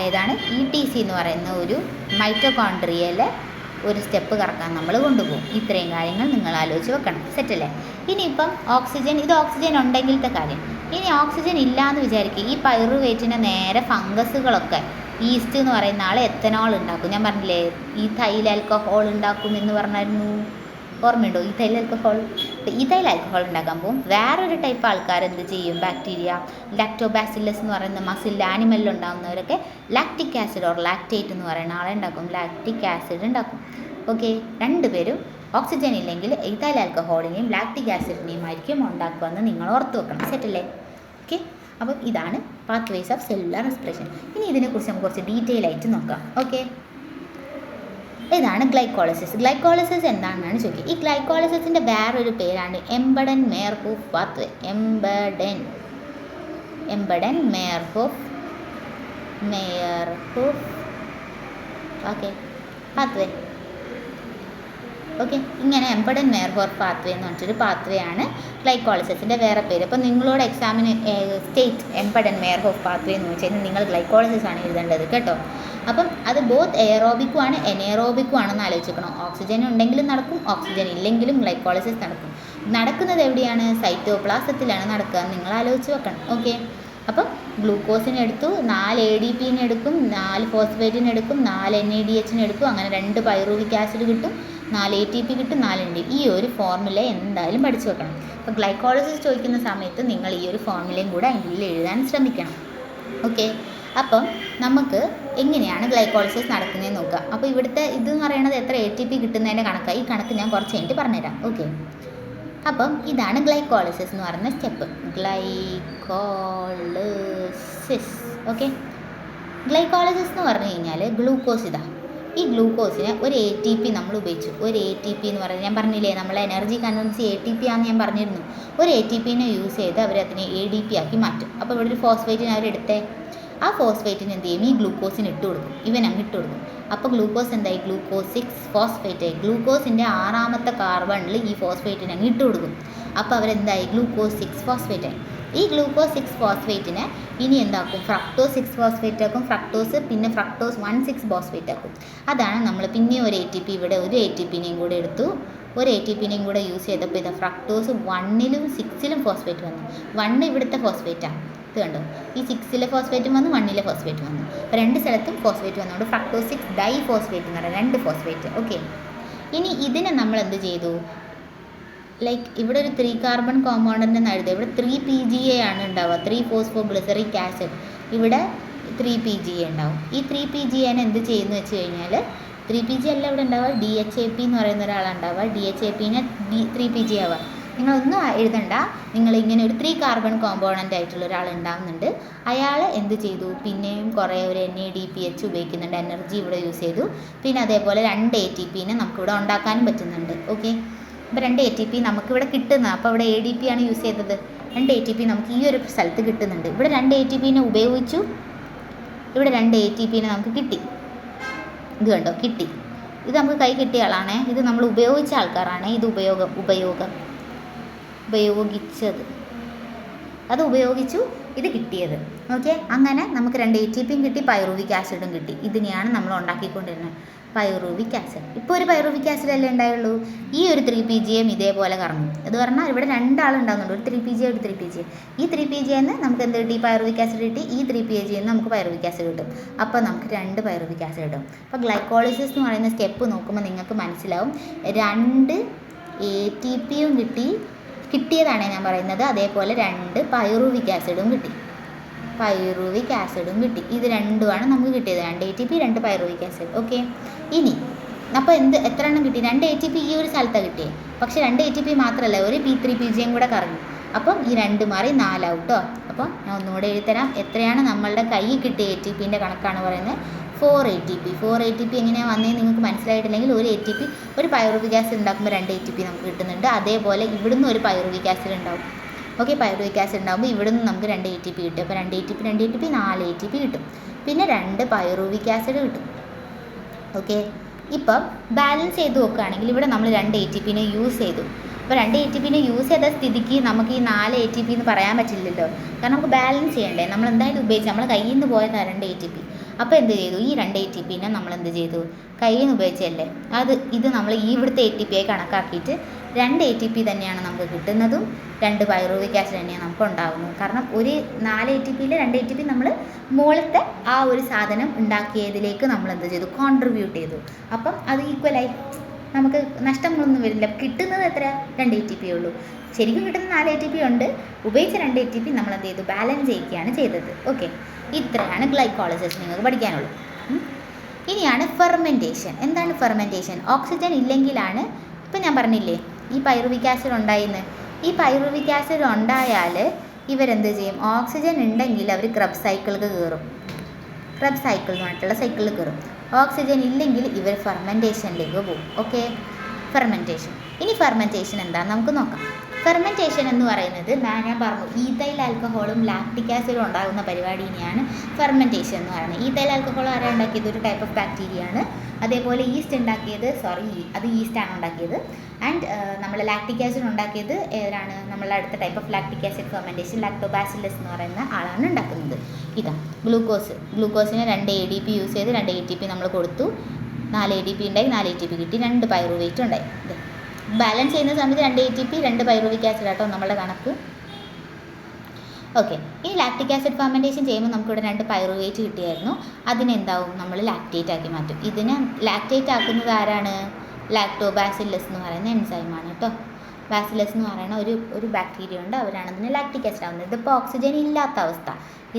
ഏതാണ് ETC എന്ന് പറയുന്ന ഒരു മൈറ്റോകോൺട്രിയയിലെ ഒരു സ്റ്റെപ്പ് കറക്കാൻ നമ്മൾ കൊണ്ടുപോകും. ഇത്രയും കാര്യങ്ങൾ നിങ്ങൾ ആലോചിച്ച് വെക്കണം. സെറ്റല്ലേ? ഇനിയിപ്പം ഓക്സിജൻ, ഇത് ഓക്സിജൻ ഉണ്ടെങ്കിലത്തെ കാര്യം. ഇനി ഓക്സിജൻ ഇല്ലയെന്ന് വിചാരിക്കുക, ഈ പൈറുവേറ്റിൻ്റെ നേരെ ഫംഗസുകളൊക്കെ, ഈസ്റ്റ് എന്ന് പറയുന്ന ആൾ എത്തനോൾ ഉണ്ടാക്കും. ഞാൻ പറഞ്ഞില്ലേ ഈഥൈൽ ആൽക്കഹോൾ ഉണ്ടാക്കും എന്ന് പറഞ്ഞായിരുന്നു, ഓർമ്മയുണ്ടോ? ഈഥൈൽ ആൽക്കഹോൾ ഉണ്ടാക്കാൻ പോകും. വേറൊരു ടൈപ്പ് ആൾക്കാർ എന്ത് ചെയ്യും, ബാക്ടീരിയ, ലാക്ടോബാസില്ലസ് എന്ന് പറയുന്ന മസിൽ ആനിമലിൽ ഉണ്ടാകുന്നവരൊക്കെ ലാക്റ്റിക് ആസിഡ് ഓർ ലാക്റ്റേറ്റ് എന്ന് പറയുന്ന ആളെ ഉണ്ടാക്കും, ലാക്റ്റിക് ആസിഡ് ഉണ്ടാക്കും. ഓക്കെ, രണ്ടുപേരും ഓക്സിജൻ ഇല്ലെങ്കിൽ ഈഥൈൽ ആൽക്കഹോളിനെയും ലാക്റ്റിക് ആസിഡിനെയും ആയിരിക്കും ഉണ്ടാക്കുമെന്ന് നിങ്ങൾ ഓർത്ത് വെക്കണം. സെറ്റല്ലേ? ഓക്കെ, അപ്പം ഇതാണ് പാത്വേസ് ഓഫ് സെല്ലുലാർ റെസ്പിറേഷൻ. ഇനി ഇതിനെക്കുറിച്ച് നമുക്ക് കുറച്ച് ഡീറ്റെയിൽ ആയിട്ട് നോക്കാം. ഓക്കെ, ഇതാണ് ഗ്ലൈക്കോളിസിസ്. ഗ്ലൈക്കോളിസിസ് എന്താണെന്നാണ് ചോദിക്കുക. ഈ ഗ്ലൈക്കോളിസിസിൻ്റെ വേറൊരു പേരാണ് Embden Meyerhof pathway. Embden Meyerhof okay pathway. Okay, ഇങ്ങനെ എംബഡൻ മേയർഹോഫ് പാത്വേ എന്ന് പറഞ്ഞിട്ടൊരു പാത്വേ ആണ് ഗ്ലൈക്കോളിസിസിൻ്റെ വേറെ പേര്. അപ്പോൾ നിങ്ങളോട് എക്സാമിന് സ്റ്റേറ്റ് എംബഡൻ മേയർഹോഫ് പാത്വേ എന്ന് വെച്ച് കഴിഞ്ഞാൽ നിങ്ങൾ ഗ്ലൈക്കോളിസിസ് ആണ് എഴുതേണ്ടത് കേട്ടോ. അപ്പം അത് ബോത്ത് എയറോബിക്കും ആണ് എനേറോബിക്കും ആണെന്ന് ആലോചിക്കണം. ഓക്സിജൻ ഉണ്ടെങ്കിലും നടക്കും, ഓക്സിജൻ ഇല്ലെങ്കിലും ഗ്ലൈക്കോളിസിസ് നടക്കും. നടക്കുന്നത് എവിടെയാണ്, സൈറ്റോപ്ലാസത്തിലാണ് നടക്കുക, നിങ്ങൾ ആലോചിച്ച് വെക്കണം. ഓക്കെ, അപ്പം ഗ്ലൂക്കോസിന് എടുത്തു, 4 ADPനെ എടുക്കും, 4 ഫോസ്ഫേറ്റിന് എടുക്കും, 4 NADHനെ എടുക്കും, അങ്ങനെ 2 പൈറുവിക് ആസിഡ് കിട്ടും, 4 ATP കിട്ടും, 4 NAD. ഈ ഒരു ഫോർമുല എന്തായാലും പഠിച്ചു വെക്കണം. അപ്പോൾ ഗ്ലൈക്കോളിസിസ് ചോദിക്കുന്ന സമയത്ത് നിങ്ങൾ ഈ ഒരു ഫോർമുലയും കൂടെ അതിൻ്റെ ഉള്ളിൽ എഴുതാൻ ശ്രമിക്കണം. ഓക്കെ, അപ്പം നമുക്ക് എങ്ങനെയാണ് ഗ്ലൈക്കോളിസിസ് നടക്കുന്നതെന്ന് നോക്കുക. അപ്പോൾ ഇവിടുത്തെ ഇതെന്ന് പറയുന്നത് എത്ര ATP കിട്ടുന്നതിൻ്റെ കണക്കാണ്. ഈ കണക്ക് ഞാൻ കുറച്ച് കഴിഞ്ഞിട്ട് പറഞ്ഞുതരാം. ഓക്കെ, അപ്പം ഇതാണ് ഗ്ലൈക്കോളിസിസ് എന്ന് പറയുന്ന സ്റ്റെപ്പ്. ഗ്ലൈക്കോളിസിസ്. ഓക്കെ, ഗ്ലൈക്കോളിസിസ് എന്ന് പറഞ്ഞു കഴിഞ്ഞാൽ ഗ്ലൂക്കോസ് ഈ ഗ്ലൂക്കോസിന് ഒരു എ ടി പി നമ്മൾ ഉപയോഗിച്ചു. ഒരു എ ടി പി എന്ന് പറയുന്നത് ഞാൻ പറഞ്ഞില്ലേ, നമ്മളെ എനർജി കൺസംസി എ ടി പി ആണെന്ന് ഞാൻ പറഞ്ഞിരുന്നു. ഒരു എ ടി പിനെ യൂസ് ചെയ്ത് അവരതിനെ എ ഡി പി ആക്കി മാറ്റും. അപ്പോൾ ഇവിടെ ഒരു ഫോസ്ഫേറ്റിന് അവരെടുത്തേ, ആ ഫോസ്ഫേറ്റിന് എന്ത് ചെയ്യും, ഈ ഗ്ലൂക്കോസിന് ഇട്ട് കൊടുക്കും, ഇവനങ്ങ് ഇട്ട് കൊടുക്കും. അപ്പോൾ ഗ്ലൂക്കോസ് എന്തായി, ഗ്ലൂക്കോസ് 6 ഫോസ്ഫേറ്റ് ആയി. ഗ്ലൂക്കോസിൻ്റെ 6ാമത്തെ കാർബണിൽ ഈ ഫോസ്ഫേറ്റിന് അങ്ങ് ഇട്ട് കൊടുക്കും. അപ്പോൾ അവരെന്തായി, ഗ്ലൂക്കോസ് 6 ഫോസ്ഫേറ്റ് ആയി. ഈ ഗ്ലൂക്കോസ് 6 ഫോസ്ഫേറ്റിനെ ഇനി എന്താക്കും, ഫ്രക്ടോസ് 6 ഫോസ്ഫേറ്റ് ആക്കും. ഫ്രക്ടോസ് പിന്നെ ഫ്രക്ടോസ് 1,6 ഫോസ്ഫേറ്റ് ആക്കും. അതാണ് നമ്മൾ പിന്നെ ഒരു എ ടി പി, ഇവിടെ ഒരു എ ടി പിനെയും കൂടെ എടുത്തു. ഒരു എ ടി പിനെയും കൂടെ യൂസ് ചെയ്തപ്പോൾ ഇത് ഫ്രക്ടോസ് 1ലും 6ലും ഫോസ്ഫേറ്റ് വന്നു. 1 ഇവിടുത്തെ ഫോസ്ഫേറ്റാണ്, ഇത് കണ്ടോ, ഈ 6ലെ ഫോസ്ഫേറ്റും വന്നു, 1ലെ ഫോസ്ഫേറ്റ് വന്നു. അപ്പോൾ 2 സ്ഥലത്തും ഫോസ്ഫേറ്റ് വന്നുകൊണ്ട് ഫ്രക്ടോസ് 6 ഡൈ ഫോസ്ഫേറ്റ് എന്ന് പറയുന്നത് 2 ഫോസ്ഫേറ്റ്. ഓക്കെ, ഇനി ഇതിനെ നമ്മൾ എന്ത് ചെയ്തു, ലൈക്ക് ഇവിടെ ഒരു 3 കാർബൺ കോമ്പൗണ്ടിൻ്റെ എഴുതുക. ഇവിടെ 3 PGA ആണ് ഉണ്ടാവുക, 3 ഫോസ്ഫോഗ്ലിസറിക് ആസിഡ്. ഇവിടെ 3 PGA ഉണ്ടാവും. ഈ 3 PGAനെ എന്ത് ചെയ്യുന്നു വെച്ച് കഴിഞ്ഞാൽ, 3 PGA അല്ല ഇവിടെ ഉണ്ടാവുക, DHAP എന്ന് പറയുന്ന ഒരാളുണ്ടാവുക. DHAPനെ 3 PGA ആവുക. നിങ്ങളൊന്നും എഴുതണ്ട, നിങ്ങളിങ്ങനെ ഒരു 3 കാർബൺ കോമ്പൗണ്ടൻ്റ് ആയിട്ടുള്ള ഒരാൾ ഉണ്ടാകുന്നുണ്ട്. അയാൾ എന്ത് ചെയ്തു, പിന്നെയും കുറേ ഒരു NADPH ഉപയോഗിക്കുന്നുണ്ട്, എനർജി ഇവിടെ യൂസ് ചെയ്തു. പിന്നെ അതേപോലെ 2 ATPനെ നമുക്കിവിടെ ഉണ്ടാക്കാനും പറ്റുന്നുണ്ട്. ഓക്കെ, അപ്പോൾ 2 ATP നമുക്കിവിടെ കിട്ടുന്നത്, അപ്പോൾ ഇവിടെ ADP ആണ് യൂസ് ചെയ്തത്. 2 ATP നമുക്ക് ഈ ഒരു സ്ഥലത്ത് കിട്ടുന്നുണ്ട്. ഇവിടെ 2 ATPനെ ഉപയോഗിച്ചു, ഇവിടെ 2 ATPനെ നമുക്ക് കിട്ടി. ഇത് കണ്ടോ, കിട്ടി. ഇത് നമുക്ക് കൈ കിട്ടിയ ആളാണേ, ഇത് നമ്മൾ ഉപയോഗിച്ച ആൾക്കാരാണ്. ഇത് ഉപയോഗിച്ചത്, അത് ഉപയോഗിച്ചു, ഇത് കിട്ടിയത്. ഓക്കെ, അങ്ങനെ നമുക്ക് 2 ATPയും കിട്ടി, പൈറുവിക് ആസിഡും കിട്ടി. ഇതിനെയാണ് നമ്മൾ ഉണ്ടാക്കിക്കൊണ്ടിരുന്നത്, പൈറുവിക് ആസിഡ്. ഇപ്പോൾ ഒരു പൈറുവിക് ആസിഡ് അല്ലേ ഉണ്ടായുള്ളൂ. ഈ ഒരു 3 PGAയും ഇതേപോലെ കറങ്ങും. അത് പറഞ്ഞാൽ ഇവിടെ 2 ആളുണ്ടാകുന്നുണ്ട്, ഒരു 3 PGA ഒരു 3 PGA. ഈ 3 PGAന്ന് നമുക്ക് എന്ത് കിട്ടി, പൈറുവിക് ആസിഡ് കിട്ടി. ഈ 3 PGAന്ന് നമുക്ക് പൈറുവിക് ആസിഡ് കിട്ടും. അപ്പോൾ നമുക്ക് 2 പൈറുവിക് ആസിഡ് കിട്ടും. അപ്പോൾ ഗ്ലൈക്കോളിസിസ് എന്ന് പറയുന്ന സ്റ്റെപ്പ് നോക്കുമ്പോൾ നിങ്ങൾക്ക് മനസ്സിലാവും, 2 ATPയും കിട്ടിയതാണ് ഞാൻ പറയുന്നത്. അതേപോലെ 2 പൈറുവിക് ആസിഡും കിട്ടി. ഇത് രണ്ടുമാണ് നമുക്ക് കിട്ടിയത്, 2 ATP 2 പൈറുവിക് ആസിഡ്. ഓക്കെ, ഇനി അപ്പോൾ എത്ര എണ്ണം കിട്ടി, 2 ATP ഈ ഒരു സ്ഥലത്താണ് കിട്ടിയത്. പക്ഷേ 2 ATP മാത്രമല്ല, ഒരു 3 PGAയും കൂടെ കറങ്ങി. അപ്പം ഈ 2 മാറി 4 ആവും കേട്ടോ. അപ്പോൾ ഞാൻ ഒന്നുകൂടെ എഴുതരാം, എത്രയാണ് നമ്മളുടെ കയ്യിൽ കിട്ടിയ ATPൻ്റെ കണക്കാണ് പറയുന്നത്, 4 ATP. 4 ATP എങ്ങനെയാണ് വന്നതെന്ന് നിങ്ങൾക്ക് മനസ്സിലായിട്ടില്ലെങ്കിൽ, ഒരു ATP ഒരു പൈറുവിക് ആസിഡ് ഉണ്ടാക്കുമ്പോൾ 2 ATP നമുക്ക് കിട്ടുന്നുണ്ട്. അതേപോലെ ഇവിടുന്ന് ഒരു പൈറുവിക് ആസിഡ് ഉണ്ടാവും. ഓക്കെ, പൈറുവിക് ആസിഡ് ഉണ്ടാകുമ്പോൾ ഇവിടുന്ന് നമുക്ക് 2 ATP കിട്ടും. അപ്പോൾ 2 ATP 4 ATP കിട്ടും. പിന്നെ 2 പൈറുവിക് ആസിഡ് കിട്ടും. ഓക്കെ, ഇപ്പം ബാലൻസ് ചെയ്ത് നോക്കുകയാണെങ്കിൽ ഇവിടെ നമ്മൾ 2 ATPനെ യൂസ് ചെയ്തു. അപ്പോൾ 2 ATPനെ യൂസ് ചെയ്ത സ്ഥിതിക്ക് നമുക്ക് ഈ 4 ATP എന്ന് പറയാൻ പറ്റില്ലല്ലോ, കാരണം നമുക്ക് ബാലൻസ് ചെയ്യണ്ടേ. നമ്മൾ എന്തായാലും ഉപയോഗിച്ച് നമ്മൾ കയ്യിൽ നിന്ന് പോയതാണ് 2 ATP. അപ്പോൾ എന്ത് ചെയ്തു, ഈ 2 ATPനെ നമ്മൾ എന്ത് ചെയ്തു, കയ്യിൽ നിന്ന് ഉപയോഗിച്ചല്ലേ, ഇത് നമ്മൾ ഇവിടുത്തെ ATP ആയി കണക്കാക്കിയിട്ട് 2 ATP തന്നെയാണ് നമുക്ക് കിട്ടുന്നതും, 2 പൈറുവിക് ആസിഡ് തന്നെയാണ് നമുക്ക് ഉണ്ടാകുന്നത്. കാരണം ഒരു 4 ATPയിൽ 2 ATP നമ്മൾ മുകളിലത്തെ ആ ഒരു സാധനം ഉണ്ടാക്കിയതിലേക്ക് നമ്മൾ എന്ത് ചെയ്തു, കോൺട്രിബ്യൂട്ട് ചെയ്തു. അപ്പം അത് ഈക്വലായി, നമുക്ക് നഷ്ടങ്ങളൊന്നും വരില്ല. കിട്ടുന്നത് എത്ര, 2 ATP ഉള്ളൂ. ശരിക്കും കിട്ടുന്ന 4 ATP ഉണ്ട്, ഉപയോഗിച്ച 2 ATP നമ്മൾ എന്ത് ചെയ്തു, ബാലൻസ് ചെയ്യുകയാണ് ചെയ്തത്. ഓക്കെ, ഇത്രയാണ് ഗ്ലൈക്കോളിസിസ് നിങ്ങൾക്ക് പഠിക്കാനുള്ളൂ. ഇനിയാണ് ഫെർമെൻറ്റേഷൻ. എന്താണ് ഫെർമെൻറ്റേഷൻ? ഓക്സിജൻ ഇല്ലെങ്കിലാണ്, ഇപ്പം ഞാൻ പറഞ്ഞില്ലേ ഈ പൈറുവിക് ആസിഡ് ഉണ്ടായിന്ന്, ഈ പൈറുവിക് ആസിഡ് ഉണ്ടായാൽ ഇവരെന്ത് ചെയ്യും, ഓക്സിജൻ ഉണ്ടെങ്കിൽ അവർ ക്രബ് സൈക്കിൾക്ക് കയറും. ക്രബ് സൈക്കിൾ എന്ന് പറഞ്ഞിട്ടുള്ള സൈക്കിളിൽ കയറും. ഓക്സിജൻ ഇല്ലെങ്കിൽ ഇവർ ഫെർമെൻറ്റേഷനിലേക്ക് പോകും. Okay, fermentation. ഇനി ഫെർമെൻറ്റേഷൻ എന്താണെന്ന് നമുക്ക് നോക്കാം. ഫെർമെൻറ്റേഷൻ എന്ന് പറയുന്നത് ഞാൻ പറഞ്ഞു, ഈഥൈൽ ആൽക്കഹോളും ലാക്റ്റിക് ആസിഡും ഉണ്ടാകുന്ന പരിപാടിനെയാണ് ഫെർമെൻറ്റേഷൻ എന്ന് പറയുന്നത്. ഈഥൈൽ ആൽക്കഹോൾ ആരാണ് ഉണ്ടാക്കിയത്, ഒരു ടൈപ്പ് ഓഫ് ബാക്ടീരിയ ആണ്. അതേപോലെ ഈസ്റ്റ് ഉണ്ടാക്കിയത്, അത് ഈസ്റ്റാണ് ഉണ്ടാക്കിയത്. ആൻഡ് നമ്മൾ ലാക്റ്റിക് ആസിഡ് ഉണ്ടാക്കിയത് ഏതാണ്, നമ്മളുടെ അടുത്ത type of lactic acid fermentation lactobacillus എന്ന് പറയുന്ന ആളാണ് ഉണ്ടാക്കുന്നത്. ഇതാ ഗ്ലൂക്കോസിന് 2 ADP യൂസ് ചെയ്ത് 2 ATP നമ്മൾ കൊടുത്തു, 4 ADP ഉണ്ടായി, 4 ATP കിട്ടി, 2 പൈറുവേറ്റ് ഉണ്ടായി. ബാലൻസ് ചെയ്യുന്ന സമയത്ത് 2 ATP 2 പൈറുവിക് ആസിഡ് ആട്ടോ നമ്മളുടെ കണക്ക്. ഓക്കെ, ഇനി ലാക്റ്റിക് ആസിഡ് ഫെർമെൻറ്റേഷൻ ചെയ്യുമ്പോൾ നമുക്കിവിടെ 2 പൈറുവേറ്റ് കിട്ടിയായിരുന്നു. അതിനെന്താവും, നമ്മൾ ലാക്റ്റേറ്റ് ആക്കി മാറ്റും. ഇതിനെ ലാക്റ്റേറ്റ് ആക്കുന്നത് ആരാണ്, ലാക്ടോബാസിലസ് എന്ന് പറയുന്ന എൻസൈമാണ് കേട്ടോ. ബാസിലസ് എന്ന് പറയുന്ന ഒരു ബാക്ടീരിയ ഉണ്ട്, അവരാണ് ഇതിന് ലാക്റ്റിക് ആസിഡ് ആവുന്നത്. ഇതിപ്പോൾ ഓക്സിജൻ ഇല്ലാത്ത അവസ്ഥ,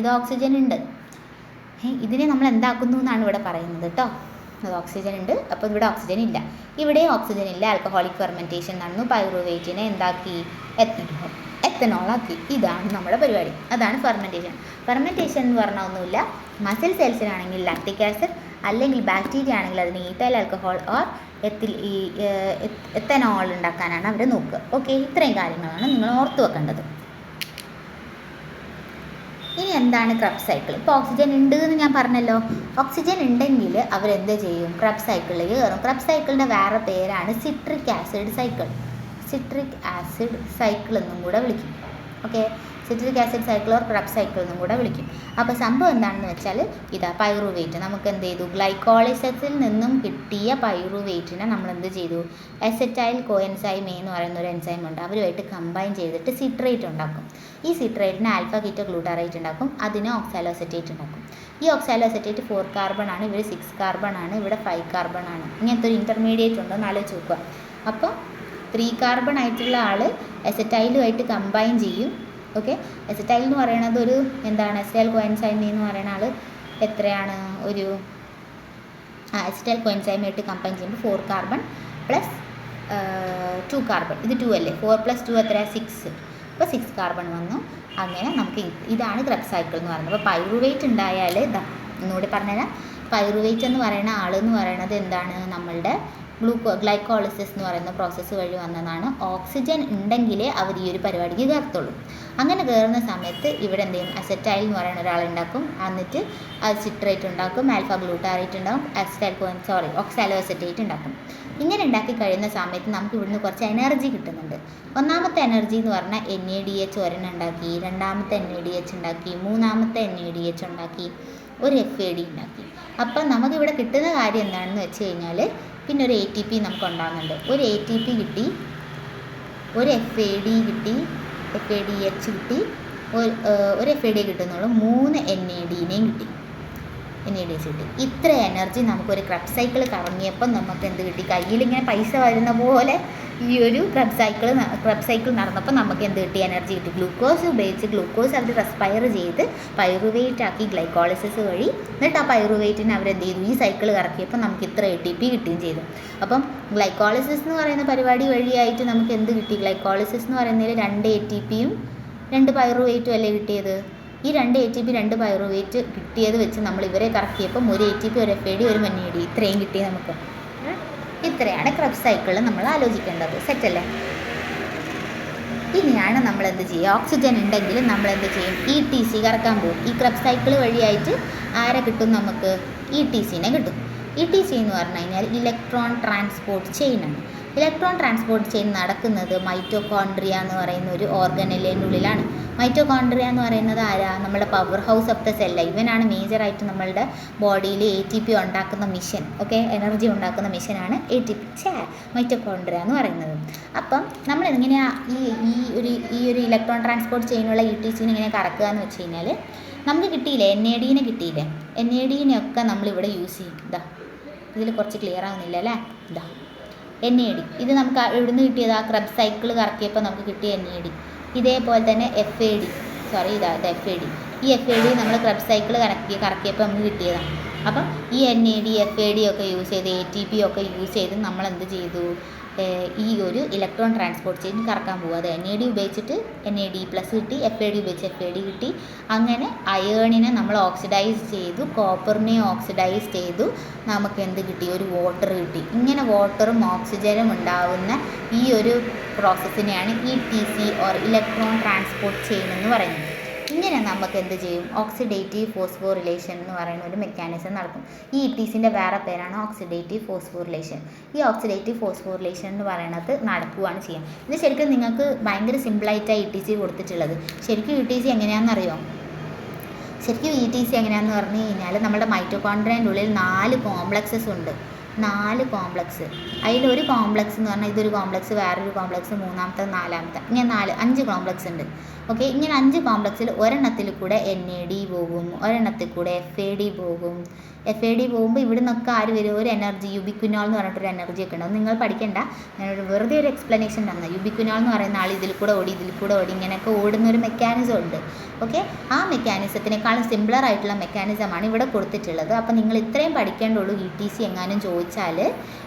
ഇത് ഓക്സിജൻ ഉണ്ട്. ഇതിനെ നമ്മൾ എന്താക്കുന്നു എന്നാണ് ഇവിടെ പറയുന്നത് കേട്ടോ. അത് ഓക്സിജൻ ഉണ്ട്, അപ്പോൾ ഇവിടെ ഓക്സിജൻ ഇല്ല, ഇവിടെ ഓക്സിജൻ ഇല്ല. ആൽക്കഹോളിക് ഫെർമെൻറ്റേഷൻ നടന്നു, പൈറുവേറ്റിനെ എന്താക്കി, എത്തനോളാക്കി. ഇതാണ് നമ്മുടെ പരിപാടി, അതാണ് ഫെർമെൻറ്റേഷൻ. ഫെർമെൻറ്റേഷൻ എന്ന് പറഞ്ഞാൽ ഒന്നുമില്ല, മസിൽ സെൽസിനാണെങ്കിൽ ലാക്റ്റിക് ആസിഡ്, അല്ലെങ്കിൽ ബാക്ടീരിയ ആണെങ്കിൽ അതിന് ഈഥൈൽ ആൽക്കഹോൾ ഓർ എത്തനോൾ ഉണ്ടാക്കാനാണ് അവർ നോക്കുക. ഓക്കെ, ഇത്രയും കാര്യങ്ങളാണ് നിങ്ങൾ ഓർത്ത് വെക്കേണ്ടത്. ഇനി എന്താണ് ക്രബ്സ് സൈക്കിൾ? ഇപ്പോൾ ഓക്സിജൻ ഉണ്ട് എന്ന് ഞാൻ പറഞ്ഞല്ലോ. ഓക്സിജൻ ഉണ്ടെങ്കിൽ അവരെന്ത് ചെയ്യും? ക്രബ്സ് സൈക്കിളിൽ കയറും. ക്രബ്സ് സൈക്കിളിൻ്റെ വേറെ പേരാണ് citric acid cycle. Citric acid cycle എന്നും കൂടെ വിളിക്കും. Okay, citric acid cycle or Krebs cycle എന്നും കൂടെ വിളിക്കും. അപ്പോൾ സംഭവം എന്താണെന്ന് വെച്ചാൽ ഇതാ പൈറുവേറ്റ് നമുക്ക് എന്ത് ചെയ്തു? ഗ്ലൈക്കോളിസിസിൽ നിന്നും കിട്ടിയ പൈറുവേറ്റിനെ നമ്മൾ എന്ത് ചെയ്തു? അസറ്റൈൽ കോഎൻസൈം എന്ന് പറയുന്ന ഒരു എൻസൈം ഉണ്ട്, അവരുമായിട്ട് കമ്പൈൻ ചെയ്തിട്ട് സിട്രേറ്റ് ഉണ്ടാക്കും. ഈ സിട്രേറ്റിന് ആൽഫ കീറ്റോ ഗ്ലൂട്ടാറേറ്റ് ഉണ്ടാക്കും, അതിന് ഓക്സാലോഅസറ്റേറ്റ് ഉണ്ടാക്കും. ഈ ഓക്സാലോഅസറ്റേറ്റ് 4 കാർബൺ ആണ്, ഇവർ 6 കാർബൺ ആണ്, ഇവിടെ 5 കാർബൺ ആണ്. ഇങ്ങനത്തെ ഒരു ഇൻ്റർമീഡിയറ്റ് ഉണ്ടെന്ന് ആലോചിച്ച് നോക്കുക. അപ്പോൾ 3 കാർബൺ ആയിട്ടുള്ള ആൾ അസറ്റൈലുമായിട്ട് കമ്പൈൻ ചെയ്യും. ഓക്കെ, അസറ്റൈൽ എന്ന് പറയുന്നത് ഒരു എന്താണ്? അസറ്റൈൽ കോഎൻസൈം എന്ന് പറയുന്ന ആൾ എത്രയാണ്? ഒരു അസറ്റൈൽ കോഎൻസൈമായിട്ട് കമ്പൈൻ ചെയ്യുമ്പോൾ 4 കാർബൺ പ്ലസ് 2 കാർബൺ, ഇത് 2 അല്ലേ? 4 + 2 എത്രയാണ്? 6. അപ്പോൾ 6 കാർബൺ വന്നു. അങ്ങനെ നമുക്ക് ഇതാണ് ക്രബ്സ് സൈക്കിൾ എന്ന് പറയുന്നത്. അപ്പോൾ പൈറുവേറ്റ് ഉണ്ടായാൽ ഒന്നുകൂടി പറഞ്ഞുതരാം. പൈറുവേറ്റ് എന്ന് പറയുന്ന ആളെന്ന് പറയുന്നത് എന്താണ്? നമ്മളുടെ ഗ്ലൈക്കോളിസിസ് എന്ന് പറയുന്ന പ്രോസസ്സ് വഴി വന്നതാണ്. ഓക്സിജൻ ഉണ്ടെങ്കിലേ അവർ ഈ ഒരു പരിപാടിക്ക് കയറത്തുള്ളൂ. അങ്ങനെ കയറുന്ന സമയത്ത് ഇവിടെ എന്ത് ചെയ്യും? അസറ്റൈൽ എന്ന് പറയുന്ന ഒരാളുണ്ടാക്കും, എന്നിട്ട് അത് സിട്രേറ്റ് ഉണ്ടാക്കും, ആൽഫ ഗ്ലൂട്ടാറേറ്റ് ഉണ്ടാക്കും, ഓക്സാലോഅസറ്റേറ്റ് ഉണ്ടാക്കും. ഇങ്ങനെ ഉണ്ടാക്കി കഴിയുന്ന സമയത്ത് നമുക്ക് ഇവിടുന്ന് കുറച്ച് എനർജി കിട്ടുന്നുണ്ട്. ഒന്നാമത്തെ എനർജി എന്ന് പറഞ്ഞാൽ NADH ഒരെണ്ണം ഉണ്ടാക്കി, രണ്ടാമത്തെ NADH ഉണ്ടാക്കി, മൂന്നാമത്തെ NADH ഉണ്ടാക്കി, ഒരു FAD ഉണ്ടാക്കി. അപ്പം നമുക്കിവിടെ കിട്ടുന്ന കാര്യം എന്താണെന്ന് വെച്ച് കഴിഞ്ഞാൽ പിന്നെ ഒരു ATP നമുക്ക് ഉണ്ടാകുന്നുണ്ട്. ഒരു ATP കിട്ടി, ഒരു FAD കിട്ടി, FADH കിട്ടി, ഒരു FAD കിട്ടുന്നുള്ളൂ, 3 NADനെയും കിട്ടി, NADH കിട്ടി. ഇത്ര എനർജി നമുക്കൊരു ക്രബ്സ് സൈക്കിൾ കറങ്ങിയപ്പോൾ നമുക്ക് എന്ത് കിട്ടി? കയ്യിലിങ്ങനെ പൈസ വരുന്ന പോലെ ഈ ഒരു ക്രബ്സ് സൈക്കിൾ നടന്നപ്പോൾ നമുക്ക് എന്ത് കിട്ടി? എനർജി കിട്ടി. ഗ്ലൂക്കോസ് ഉപയോഗിച്ച് ഗ്ലൂക്കോസ് അവർ റെസ്പയർ ചെയ്ത് പൈറുവേറ്റ് ആക്കി ഗ്ലൈക്കോളിസിസ് വഴി, എന്നിട്ട് ആ പൈറുവേറ്റിനെ അവരെന്ത് ചെയ്തു? ഈ സൈക്കിൾ കറക്കിയപ്പോൾ നമുക്ക് ഇത്ര ATP കിട്ടുകയും ചെയ്തു. അപ്പം ഗ്ലൈക്കോളിസിസ് എന്ന് പറയുന്ന പരിപാടി വഴിയായിട്ട് നമുക്ക് എന്ത് കിട്ടി? ഗ്ലൈക്കോളിസിസ് എന്ന് പറയുന്നതിൽ 2 ATPയും 2 പൈറുവേറ്റും അല്ലേ കിട്ടിയത്? ഈ 2 ATP 2 പൈറുവേറ്റ് കിട്ടിയത് വെച്ച് നമ്മൾ ഇവരെ കറക്കിയപ്പം ഒരു ATP, ഒരു FAD, ഒരു NAD, ഇത്രയും കിട്ടി നമുക്ക്. ഇത്രയാണ് ക്രബ്സ് സൈക്കിളിൽ നമ്മൾ ആലോചിക്കേണ്ടത്. സെറ്റല്ലേ? ഇനിയാണ് നമ്മൾ എന്ത് ചെയ്യുക? ഓക്സിജൻ ഉണ്ടെങ്കിൽ നമ്മൾ എന്ത് ചെയ്യും? ETC കറക്കാൻ പോകും. ഈ ക്രബ്സ് സൈക്കിൾ വഴിയായിട്ട് ആരെ കിട്ടും? നമുക്ക് ETCനെ കിട്ടും. ETC എന്ന് പറഞ്ഞു കഴിഞ്ഞാൽ ഇലക്ട്രോൺ ട്രാൻസ്പോർട്ട് ചെയിനാണ്. ഇലക്ട്രോൺ ട്രാൻസ്പോർട്ട് ചെയിൻ നടക്കുന്നത് മൈറ്റോകോൺഡ്രിയ എന്ന് പറയുന്ന ഒരു ഓർഗനലിനുള്ളിലാണ്. മൈറ്റോകോൺഡ്രിയ എന്ന് പറയുന്നത് ആരാ? നമ്മുടെ power house of the cell. ഇവനാണ് മേജറായിട്ട് നമ്മളുടെ ബോഡിയിൽ ATP ഉണ്ടാക്കുന്ന മിഷൻ, ഓക്കെ, എനർജി ഉണ്ടാക്കുന്ന മിഷനാണ് മൈറ്റോകോൺഡ്രിയ എന്ന് പറയുന്നത്. അപ്പം നമ്മൾ എങ്ങനെയാണ് ഈ ഒരു ഇലക്ട്രോൺ ട്രാൻസ്പോർട്ട് ചെയിനുള്ള ETCനെ ഇങ്ങനെ കറക്കുക എന്ന് വെച്ച് കഴിഞ്ഞാൽ നമുക്ക് കിട്ടിയില്ലേ? NADനെ കിട്ടിയില്ലേ? NADനെയൊക്കെ നമ്മളിവിടെ യൂസ് ചെയ്യും. ഇതാ ഇതിൽ കുറച്ച് ക്ലിയർ ആവുന്നില്ല അല്ലേ? ഇതാ NAD, ഇത് നമുക്ക് എവിടുന്ന് കിട്ടിയത്? ആ ക്രബ്സ് സൈക്കിൾ കറക്കിയപ്പോൾ നമുക്ക് കിട്ടിയ NAD. ഇതേപോലെ തന്നെ FAD, ഇതാ FAD. ഈ FAD നമ്മൾ ക്രബ്സ് സൈക്കിൾ കറക്കിയപ്പോൾ നമുക്ക് കിട്ടിയതാണ്. അപ്പം ഈ NAD, FAD ഒക്കെ യൂസ് ചെയ്ത് ATP ഒക്കെ യൂസ് ചെയ്ത് നമ്മൾ എന്ത് ചെയ്തു? ഈ ഒരു ഇലക്ട്രോൺ ട്രാൻസ്പോർട്ട് ചെയിൻ കറക്കാൻ പോകുക. അത് NAD ഉപയോഗിച്ചിട്ട് NAD+ കിട്ടി, FAD ഉപയോഗിച്ച് FAD കിട്ടി. അങ്ങനെ അയേണിനെ നമ്മൾ ഓക്സിഡൈസ് ചെയ്തു, കോപ്പറിനെ ഓക്സിഡൈസ് ചെയ്തു, നമുക്ക് എന്ത് കിട്ടി? ഒരു വാട്ടർ കിട്ടി. ഇങ്ങനെ വാട്ടറും ഓക്സിജനും ഉണ്ടാവുന്ന ഈ ഒരു പ്രോസസ്സിനെയാണ് ETC or electron transport chain എന്ന് പറയുന്നത്. ഇങ്ങനെ നമുക്ക് എന്ത് ചെയ്യും? ഓക്സിഡേറ്റീവ് ഫോസ്ഫോറിലേഷൻ എന്ന് പറയുന്ന ഒരു മെക്കാനിസം നടക്കും. ഈ ETCൻ്റെ വേറെ പേരാണ് ഓക്സിഡേറ്റീവ് ഫോസ്ഫോറിലേഷൻ. ഈ ഓക്സിഡേറ്റീവ് ഫോസ്ഫോറിലേഷൻ എന്ന് പറയുന്നത് നടക്കുകയാണ് ചെയ്യുക. ഇത് ശരിക്കും നിങ്ങൾക്ക് ഭയങ്കര സിമ്പിളായിട്ടാണ് ETC കൊടുത്തിട്ടുള്ളത്. ശരിക്കും ETC എങ്ങനെയാണെന്നറിയോ? ശരിക്കും ETC എങ്ങനെയാണെന്ന് പറഞ്ഞു കഴിഞ്ഞാൽ നമ്മുടെ മൈറ്റോകോൺഡ്രിയൻ്റെ ഉള്ളിൽ 4 കോംപ്ലക്സസ് ഉണ്ട്. 4 കോംപ്ലക്സ്. അതിലൊരു കോംപ്ലക്സ് എന്ന് പറഞ്ഞാൽ ഇതൊരു കോംപ്ലക്സ്, വേറൊരു കോംപ്ലക്സ്, മൂന്നാമത്തെ, നാലാമത്തെ, ഇങ്ങനെ 5 കോംപ്ലക്സ് ഉണ്ട്. ഓക്കെ, ഇങ്ങനെ 5 കോംപ്ലക്സിൽ ഒരെണ്ണത്തിൽ കൂടെ NAD പോകും, ഒരെണ്ണത്തിൽ കൂടെ FAD പോകും. FAD പോകുമ്പോൾ ഇവിടെ നിന്നൊക്കെ ആര് വരും? ഒരു എനർജി, യുബിക്വിനോൾ എന്ന് പറഞ്ഞിട്ടൊരു എനർജി ഒക്കെ ഉണ്ടാവും. നിങ്ങൾ പഠിക്കേണ്ട, വെറുതെ ഒരു എക്സ്പ്ലനേഷൻ തന്നത്. യുബിക്വിനോൾ എന്ന് പറയുന്ന ആൾ ഇതിൽ കൂടെ ഓടി ഇങ്ങനെയൊക്കെ ഓടുന്ന ഒരു മെക്കാനിസം ഉണ്ട്. ഓക്കെ, ആ മെക്കാനിസത്തിനേക്കാളും സിംപ്ലർ ആയിട്ടുള്ള മെക്കാനിസമാണ് ഇവിടെ കൊടുത്തിട്ടുള്ളത്. അപ്പോൾ നിങ്ങൾ ഇത്രയും പഠിക്കേണ്ടുള്ളൂ. ETC എങ്ങാനും ചോദിച്ചാൽ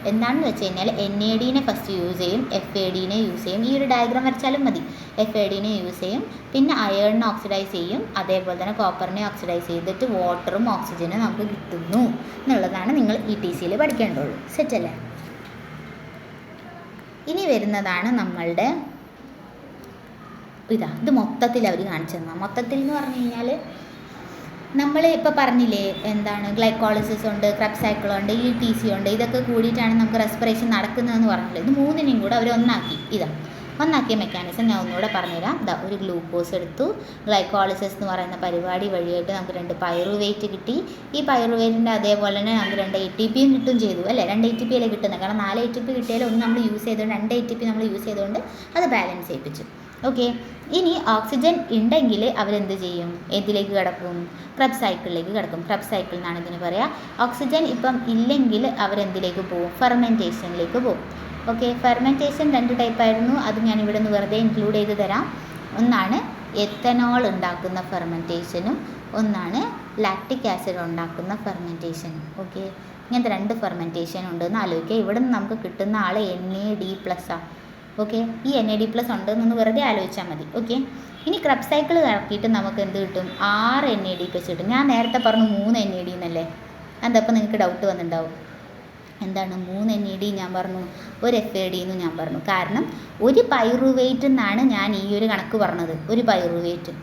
എന്താണെന്ന് വെച്ച് കഴിഞ്ഞാൽ NADനെ ഫസ്റ്റ് യൂസ് ചെയ്യും, FADനെ യൂസ് ചെയ്യും. ഈ ഒരു ഡയഗ്രാം വരച്ചാലും മതി. FADനെ യൂസ് ചെയ്യും, പിന്നെ അയേണിനെ ഓക്സിഡൈസ് ചെയ്യും, അതേപോലെ തന്നെ കോപ്പറിനെ ഓക്സിഡൈസ് ചെയ്തിട്ട് വാട്ടറും ഓക്സിജനും നമുക്ക് കിട്ടുന്നു. ചെയ്യുന്നു എന്നുള്ളതാണ് നിങ്ങൾ ETCയിൽ പഠിക്കേണ്ടുള്ളൂ. സെറ്റല്ലേ? ഇനി വരുന്നതാണ് നമ്മളുടെ ഇത് മൊത്തത്തിൽ അവർ കാണിച്ചു തന്നാൽ. മൊത്തത്തിൽ എന്ന് പറഞ്ഞു കഴിഞ്ഞാൽ നമ്മൾ ഇപ്പോൾ പറഞ്ഞില്ലേ എന്താണ് ഗ്ലൈക്കോളിസിസ് ഉണ്ട്, ക്രബ് സൈക്കിൾ ഉണ്ട്, ETC ഉണ്ട്, ഇതൊക്കെ കൂടിയിട്ടാണ് നമുക്ക് റെസ്പിറേഷൻ നടക്കുന്നതെന്ന് പറഞ്ഞില്ലേ. ഇത് മൂന്നിനെയും കൂടെ അവർ ഒന്നാക്കിയ മെക്കാനിസം ഞാൻ ഒന്നുകൂടെ പറഞ്ഞുതരാം. ഒരു ഗ്ലൂക്കോസ് എടുത്തു, ഗ്ലൈക്കോളിസിസ് എന്ന് പറയുന്ന പരിപാടി വഴിയായിട്ട് നമുക്ക് 2 പൈറുവേറ്റ് കിട്ടി. ഈ പൈറുവേറ്റിൻ്റെ അതേപോലെ തന്നെ നമുക്ക് 2 ATPയും കിട്ടും ചെയ്തു അല്ലേ. 2 ATP അല്ലേ കിട്ടുന്നത്, കാരണം 4 ATP കിട്ടിയാലും ഒന്ന് നമ്മൾ യൂസ് ചെയ്തുകൊണ്ട് 2 ATP നമ്മൾ യൂസ് ചെയ്തുകൊണ്ട് അത് ബാലൻസ് ചെയ്യിപ്പിച്ചു. ഓക്കെ. ഇനി ഓക്സിജൻ ഉണ്ടെങ്കിൽ അവരെന്ത് ചെയ്യും? ഏതിലേക്ക് കിടക്കും? ക്രബ് സൈക്കിളിലേക്ക് കിടക്കും. ക്രബ് സൈക്കിൾ എന്നാണ് ഇതിന് പറയുക. ഓക്സിജൻ ഇപ്പം ഇല്ലെങ്കിൽ അവരെന്തിലേക്ക് പോകും? ഫെർമെൻറ്റേഷനിലേക്ക് പോകും. ഓക്കെ. ഫെർമെൻറ്റേഷൻ 2 ടൈപ്പായിരുന്നു. അത് ഞാൻ ഇവിടെ നിന്ന് വെറുതെ ഇൻക്ലൂഡ് ചെയ്ത് തരാം. ഒന്നാണ് എത്തനോൾ ഉണ്ടാക്കുന്ന ഫെർമെൻറ്റേഷനും ഒന്നാണ് ലാക്റ്റിക് ആസിഡ് ഉണ്ടാക്കുന്ന ഫെർമെൻറ്റേഷനും. ഓക്കെ. ഇങ്ങനത്തെ 2 ഫെർമെൻറ്റേഷൻ ഉണ്ടെന്ന് ആലോചിക്കുക. ഇവിടെ നിന്ന് നമുക്ക് കിട്ടുന്ന ആൾ NAD+. ഓക്കെ. ഈ NAD+ ഉണ്ടെന്നൊന്ന് വെറുതെ ആലോചിച്ചാൽ മതി. ഓക്കെ. ഇനി ക്രബ് സൈക്കിൾ ഇറക്കിയിട്ട് നമുക്ക് എന്ത് കിട്ടും? 6 NAD+ കിട്ടും. ഞാൻ നേരത്തെ പറഞ്ഞു 3 NAD എന്നല്ലേ. അതപ്പോൾ നിങ്ങൾക്ക് ഡൗട്ട് വന്നിട്ടുണ്ടാവും, എന്താണ് 3 NAD ഞാൻ പറഞ്ഞു, 1 FAD എന്ന് ഞാൻ പറഞ്ഞു. കാരണം ഒരു പൈറുവേറ്റ് എന്നാണ് ഞാൻ ഈ ഒരു കണക്ക് പറഞ്ഞത്. ഒരു പൈറുവേറ്റ്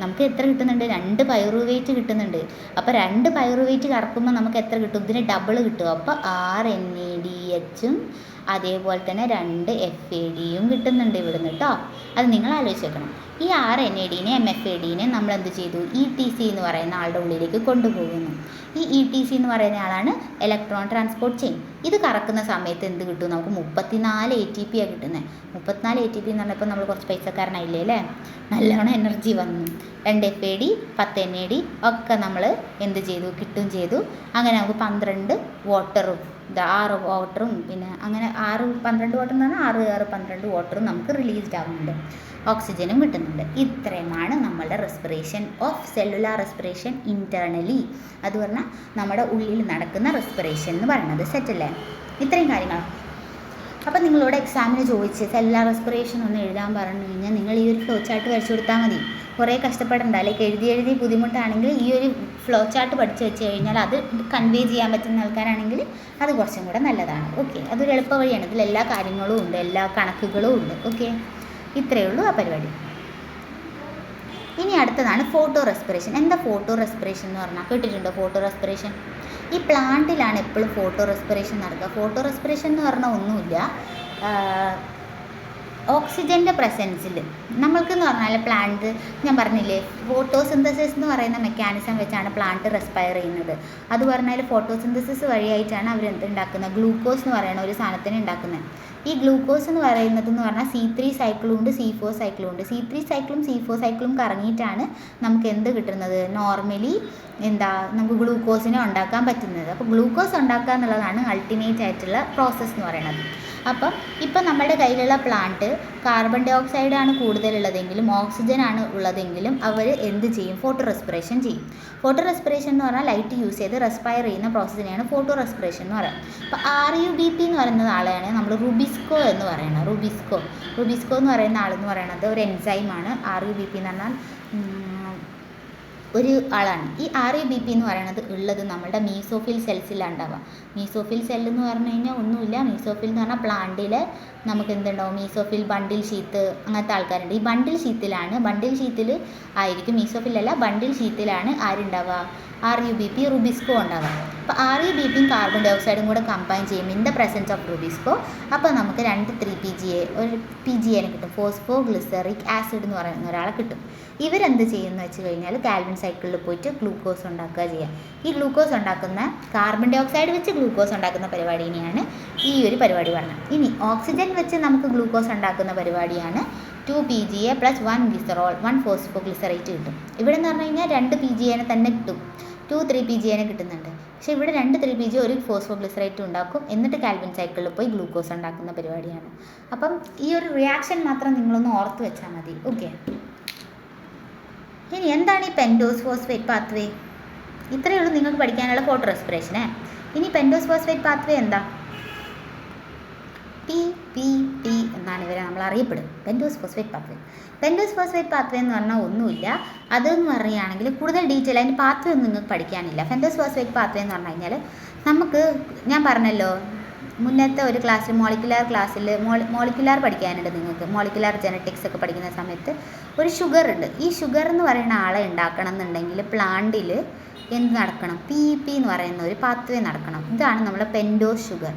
നമുക്ക് എത്ര കിട്ടുന്നുണ്ട്? 2 പൈറുവേറ്റ് കിട്ടുന്നുണ്ട്. അപ്പോൾ 2 പൈറുവേറ്റ് കറക്കുമ്പോൾ നമുക്ക് എത്ര കിട്ടും? ഇതിന് ഡബിൾ കിട്ടും. അപ്പോൾ 6 NADHും അതേപോലെ തന്നെ 2 FADയും കിട്ടുന്നുണ്ട് ഇവിടുന്ന് കേട്ടോ. അത് നിങ്ങൾ ആലോചിച്ച് വെക്കണം. ഈ 6 NADനെ MFADനെ നമ്മൾ എന്ത് ചെയ്തു? ETC എന്ന് പറയുന്ന ആളുടെ ഉള്ളിലേക്ക് കൊണ്ടുപോകുന്നു. ഈ ETC എന്ന് പറയുന്ന ആളാണ് ഇലക്ട്രോൺ ട്രാൻസ്പോർട്ട് ചെയിൻ. ഇത് കറക്കുന്ന സമയത്ത് എന്ത് കിട്ടും? നമുക്ക് 34 ATPയാണ് കിട്ടുന്നത്. 34 ATP എന്ന് പറഞ്ഞപ്പോൾ നമ്മൾ കുറച്ച് പൈസക്കാരനായില്ലേ അല്ലേ. നല്ലോണം എനർജി വന്നു. 2 FAD 10 NAD ഒക്കെ നമ്മൾ എന്ത് ചെയ്തു? കിട്ടും ചെയ്തു. അങ്ങനെ നമുക്ക് 12 വാട്ടറും 6 വാട്ടറും പിന്നെ അങ്ങനെ 12 വാട്ടർ എന്ന് പറഞ്ഞാൽ 6 12 വാട്ടറും നമുക്ക് റിലീസ്ഡ് ആവുന്നുണ്ട്. ഓക്സിജനും കിട്ടുന്നുണ്ട്. ഇത്രയുമാണ് നമ്മളുടെ respiration of cellular respiration internally. അത് പറഞ്ഞാൽ നമ്മുടെ ഉള്ളിൽ നടക്കുന്ന റെസ്പിറേഷൻ എന്ന് പറയുന്നത്. സെറ്റല്ലേ? ഇത്രയും കാര്യങ്ങളാണ്. അപ്പോൾ നിങ്ങളോട് എക്സാമിന് ചോദിച്ച് സെല്ലുലാർ റെസ്പിറേഷൻ ഒന്ന് എഴുതാൻ പറഞ്ഞു കഴിഞ്ഞാൽ നിങ്ങൾ ഈ ഒരു ഫ്ലോ ചാർട്ട് വരച്ചു കൊടുത്താൽ മതി. കുറേ കഷ്ടപ്പെടണ്ട. അല്ലെങ്കിൽ എഴുതി ബുദ്ധിമുട്ടാണെങ്കിൽ ഈ ഒരു ഫ്ലോ ചാർട്ട് പഠിച്ച് വെച്ച് കഴിഞ്ഞാൽ അത് കൺവേ ചെയ്യാൻ പറ്റുന്ന ആൾക്കാരാണെങ്കിൽ അത് കുറച്ചും കൂടെ നല്ലതാണ്. ഓക്കെ. അതൊരു എളുപ്പ വഴിയാണ്. ഇതിൽ എല്ലാ കാര്യങ്ങളും ഉണ്ട്, എല്ലാ കണക്കുകളും ഉണ്ട്. ഓക്കെ. ഇത്രയേ ഉള്ളൂ ആ പരിപാടി. ഇനി അടുത്തതാണ് ഫോട്ടോ റെസ്പിറേഷൻ. എന്താ ഫോട്ടോ റെസ്പിറേഷൻ എന്ന് പറഞ്ഞാൽ കേട്ടിട്ടുണ്ടോ? ഫോട്ടോ റെസ്പിറേഷൻ ഈ പ്ലാന്റിലാണ് എപ്പോഴും ഫോട്ടോ റെസ്പിറേഷൻ നടക്കുക. ഫോട്ടോ റെസ്പിറേഷൻ എന്ന് പറഞ്ഞാൽ ഒന്നുമില്ല, ഓക്സിജൻ്റെ പ്രസൻസിൽ നമ്മൾക്കെന്ന് പറഞ്ഞാൽ പ്ലാന്റ് ഞാൻ പറഞ്ഞില്ലേ ഫോട്ടോസിന്തസിസ് എന്ന് പറയുന്ന മെക്കാനിസം വെച്ചാണ് പ്ലാന്റ് റെസ്പയർ ചെയ്യുന്നത്. അത് പറഞ്ഞാൽ ഫോട്ടോസിന്തസിസ് വഴിയായിട്ടാണ് അവർ എന്തുണ്ടാക്കുന്നത്? ഗ്ലൂക്കോസ് എന്ന് പറയുന്ന ഒരു സാധനത്തിന് ഉണ്ടാക്കുന്നത്. ഈ ഗ്ലൂക്കോസ് എന്ന് പറയുന്നത് എന്ന് പറഞ്ഞാൽ C3 സൈക്കിളും ഉണ്ട്, C4 സൈക്കിളും ഉണ്ട്. C3 സൈക്കിളും C4 സൈക്കിളും കറങ്ങിയിട്ടാണ് നമുക്ക് എന്ത് കിട്ടുന്നത്? നോർമലി നമുക്ക് ഗ്ലൂക്കോസിനെ ഉണ്ടാക്കാൻ പറ്റുന്നത്. അപ്പോൾ ഗ്ലൂക്കോസ് ഉണ്ടാക്കുക എന്നുള്ളതാണ് അൾട്ടിമേറ്റ് ആയിട്ടുള്ള പ്രോസസ്സ് എന്ന് പറയുന്നത്. അപ്പം ഇപ്പം നമ്മുടെ കയ്യിലുള്ള പ്ലാന്റ് കാർബൺ ഡൈ ഓക്സൈഡാണ് കൂടുതലുള്ളതെങ്കിലും ഓക്സിജനാണ് ഉള്ളതെങ്കിലും അവർ എന്ത് ചെയ്യും? ഫോട്ടോ റെസ്പിറേഷൻ ചെയ്യും. ഫോട്ടോ റെസ്പിറേഷൻ എന്ന് പറഞ്ഞാൽ ലൈറ്റ് യൂസ് ചെയ്ത് റെസ്പയർ ചെയ്യുന്ന പ്രോസസ്സിനെയാണ് ഫോട്ടോ റെസ്പിറേഷൻ എന്ന് പറയുന്നത്. അപ്പോൾ RUBP എന്ന് പറയുന്ന ആളെയാണ് നമ്മൾ റുബിസ്കോ എന്ന് പറയുന്നത്. റുബിസ്കോ എന്ന് പറയുന്ന ആളെന്ന് പറയുന്നത് ഒരു എൻസൈമാണ്. RUBP എന്ന് പറഞ്ഞാൽ ഒരു ആളാണ്. ഈ RUBP എന്ന് പറയുന്നത് ഉള്ളത് നമ്മുടെ മീസോഫിൽ സെൽസിലാണ് ഉണ്ടാവുക. മീസോഫിൽ സെല്ല് എന്ന് പറഞ്ഞു കഴിഞ്ഞാൽ ഒന്നുമില്ല. മീസോഫിൽ എന്ന് പറഞ്ഞാൽ പ്ലാന്റിൽ നമുക്ക് എന്തുണ്ടാവും? മീസോഫിൽ, ബണ്ടിൽ ഷീത്ത് അങ്ങനത്തെ ആൾക്കാരുണ്ട്. ഈ ബണ്ടിൽ ഷീത്തിൽ ആയിരിക്കും, മീസോഫിലല്ല ബണ്ടിൽ ഷീത്തിലാണ് ആരുണ്ടാവുക? RUBP റുബിസ്കോ ഉണ്ടാവുക. അപ്പോൾ RUBPയും കാർബൺ ഡൈ ഓക്സൈഡും കൂടെ കമ്പൈൻ ചെയ്യും in the presence of rubisco. അപ്പോൾ നമുക്ക് 3PGA ഒരു PGAനെ കിട്ടും. ഫോസ്ഫോ ഗ്ലിസറിക് ആസിഡ് എന്ന് പറയുന്ന ഒരാളെ കിട്ടും. ഇവരെന്ത് ചെയ്യുമെന്ന് വെച്ച് കഴിഞ്ഞാൽ കാൽവിൻ സൈക്കിളിൽ പോയിട്ട് ഗ്ലൂക്കോസ് ഉണ്ടാക്കുക ചെയ്യുക. ഈ ഗ്ലൂക്കോസ് ഉണ്ടാക്കുന്ന കാർബൺ ഡൈ ഓക്സൈഡ് വെച്ച് ഗ്ലൂക്കോസ് ഉണ്ടാക്കുന്ന പരിപാടിനെയാണ് ഈ ഒരു പരിപാടി പറഞ്ഞത്. ഇനി ഓക്സിജൻ വെച്ച് നമുക്ക് ഗ്ലൂക്കോസ് ഉണ്ടാക്കുന്ന പരിപാടിയാണ് 2PGA + 1 ഗ്ലിസറോൾ 1 ഫോസ്ഫോ ഗ്ലിസറേറ്റ് കിട്ടും. ഇവിടെ എന്ന് പറഞ്ഞു കഴിഞ്ഞാൽ 2 PGAനെ തന്നെ കിട്ടും, 3PGAനെ കിട്ടുന്നുണ്ട്. പക്ഷേ ഇവിടെ 2 3PGA ഒരു ഫോസ്ഫോ ഗ്ലിസറേറ്റ് ഉണ്ടാക്കും. എന്നിട്ട് കാൽവിൻ സൈക്കിളിൽ പോയി ഗ്ലൂക്കോസ് ഉണ്ടാക്കുന്ന പരിപാടിയാണ്. അപ്പം ഈ ഒരു റിയാക്ഷൻ മാത്രം നിങ്ങളൊന്ന് ഓർത്ത് വെച്ചാൽ മതി. ഓക്കെ. ഇനി എന്താണ് ഈ പെൻറ്റോസ് ഫോസ്ഫേറ്റ് പാത്വേ? ഇത്രയേ ഉള്ളൂ നിങ്ങൾക്ക് പഠിക്കാനുള്ള ഫോട്ടോ റെസ്പിറേഷനെ. ഇനി പെൻറ്റോസ് ഫോസ്ഫേറ്റ് പാത്വേ എന്താ? PPP എന്നാണ് ഇവരെ നമ്മൾ അറിയപ്പെടുന്നത്, pentose phosphate pathway. Pentose phosphate pathway എന്ന് പറഞ്ഞാൽ ഒന്നുമില്ല, അതെന്ന് പറയുകയാണെങ്കിൽ കൂടുതൽ ഡീറ്റെയിൽ അതിൻ്റെ പാത്വേ ഒന്നും നിങ്ങൾക്ക് പഠിക്കാനില്ല. പെൻറ്റോസ് ഫോസ്ഫേറ്റ് പാത്വേ എന്ന് പറഞ്ഞു കഴിഞ്ഞാൽ നമുക്ക്, ഞാൻ പറഞ്ഞല്ലോ മുന്നത്തെ ഒരു ക്ലാസ്സിൽ മോളിക്കുലാർ പഠിക്കാനുണ്ട് നിങ്ങൾക്ക്, മോളിക്കുലാർ ജെനറ്റിക്സ് ഒക്കെ പഠിക്കുന്ന സമയത്ത് ഒരു ഷുഗർ ഉണ്ട്. ഈ ഷുഗർ എന്ന് പറയുന്ന ആളെ ഉണ്ടാക്കണം എന്നുണ്ടെങ്കിൽ പ്ലാന്റിൽ എന്ത് നടക്കണം, PEP എന്ന് പറയുന്ന ഒരു പാത്വേ നടക്കണം. ഇതാണ് നമ്മുടെ പെൻറ്റോസ് ഷുഗർ.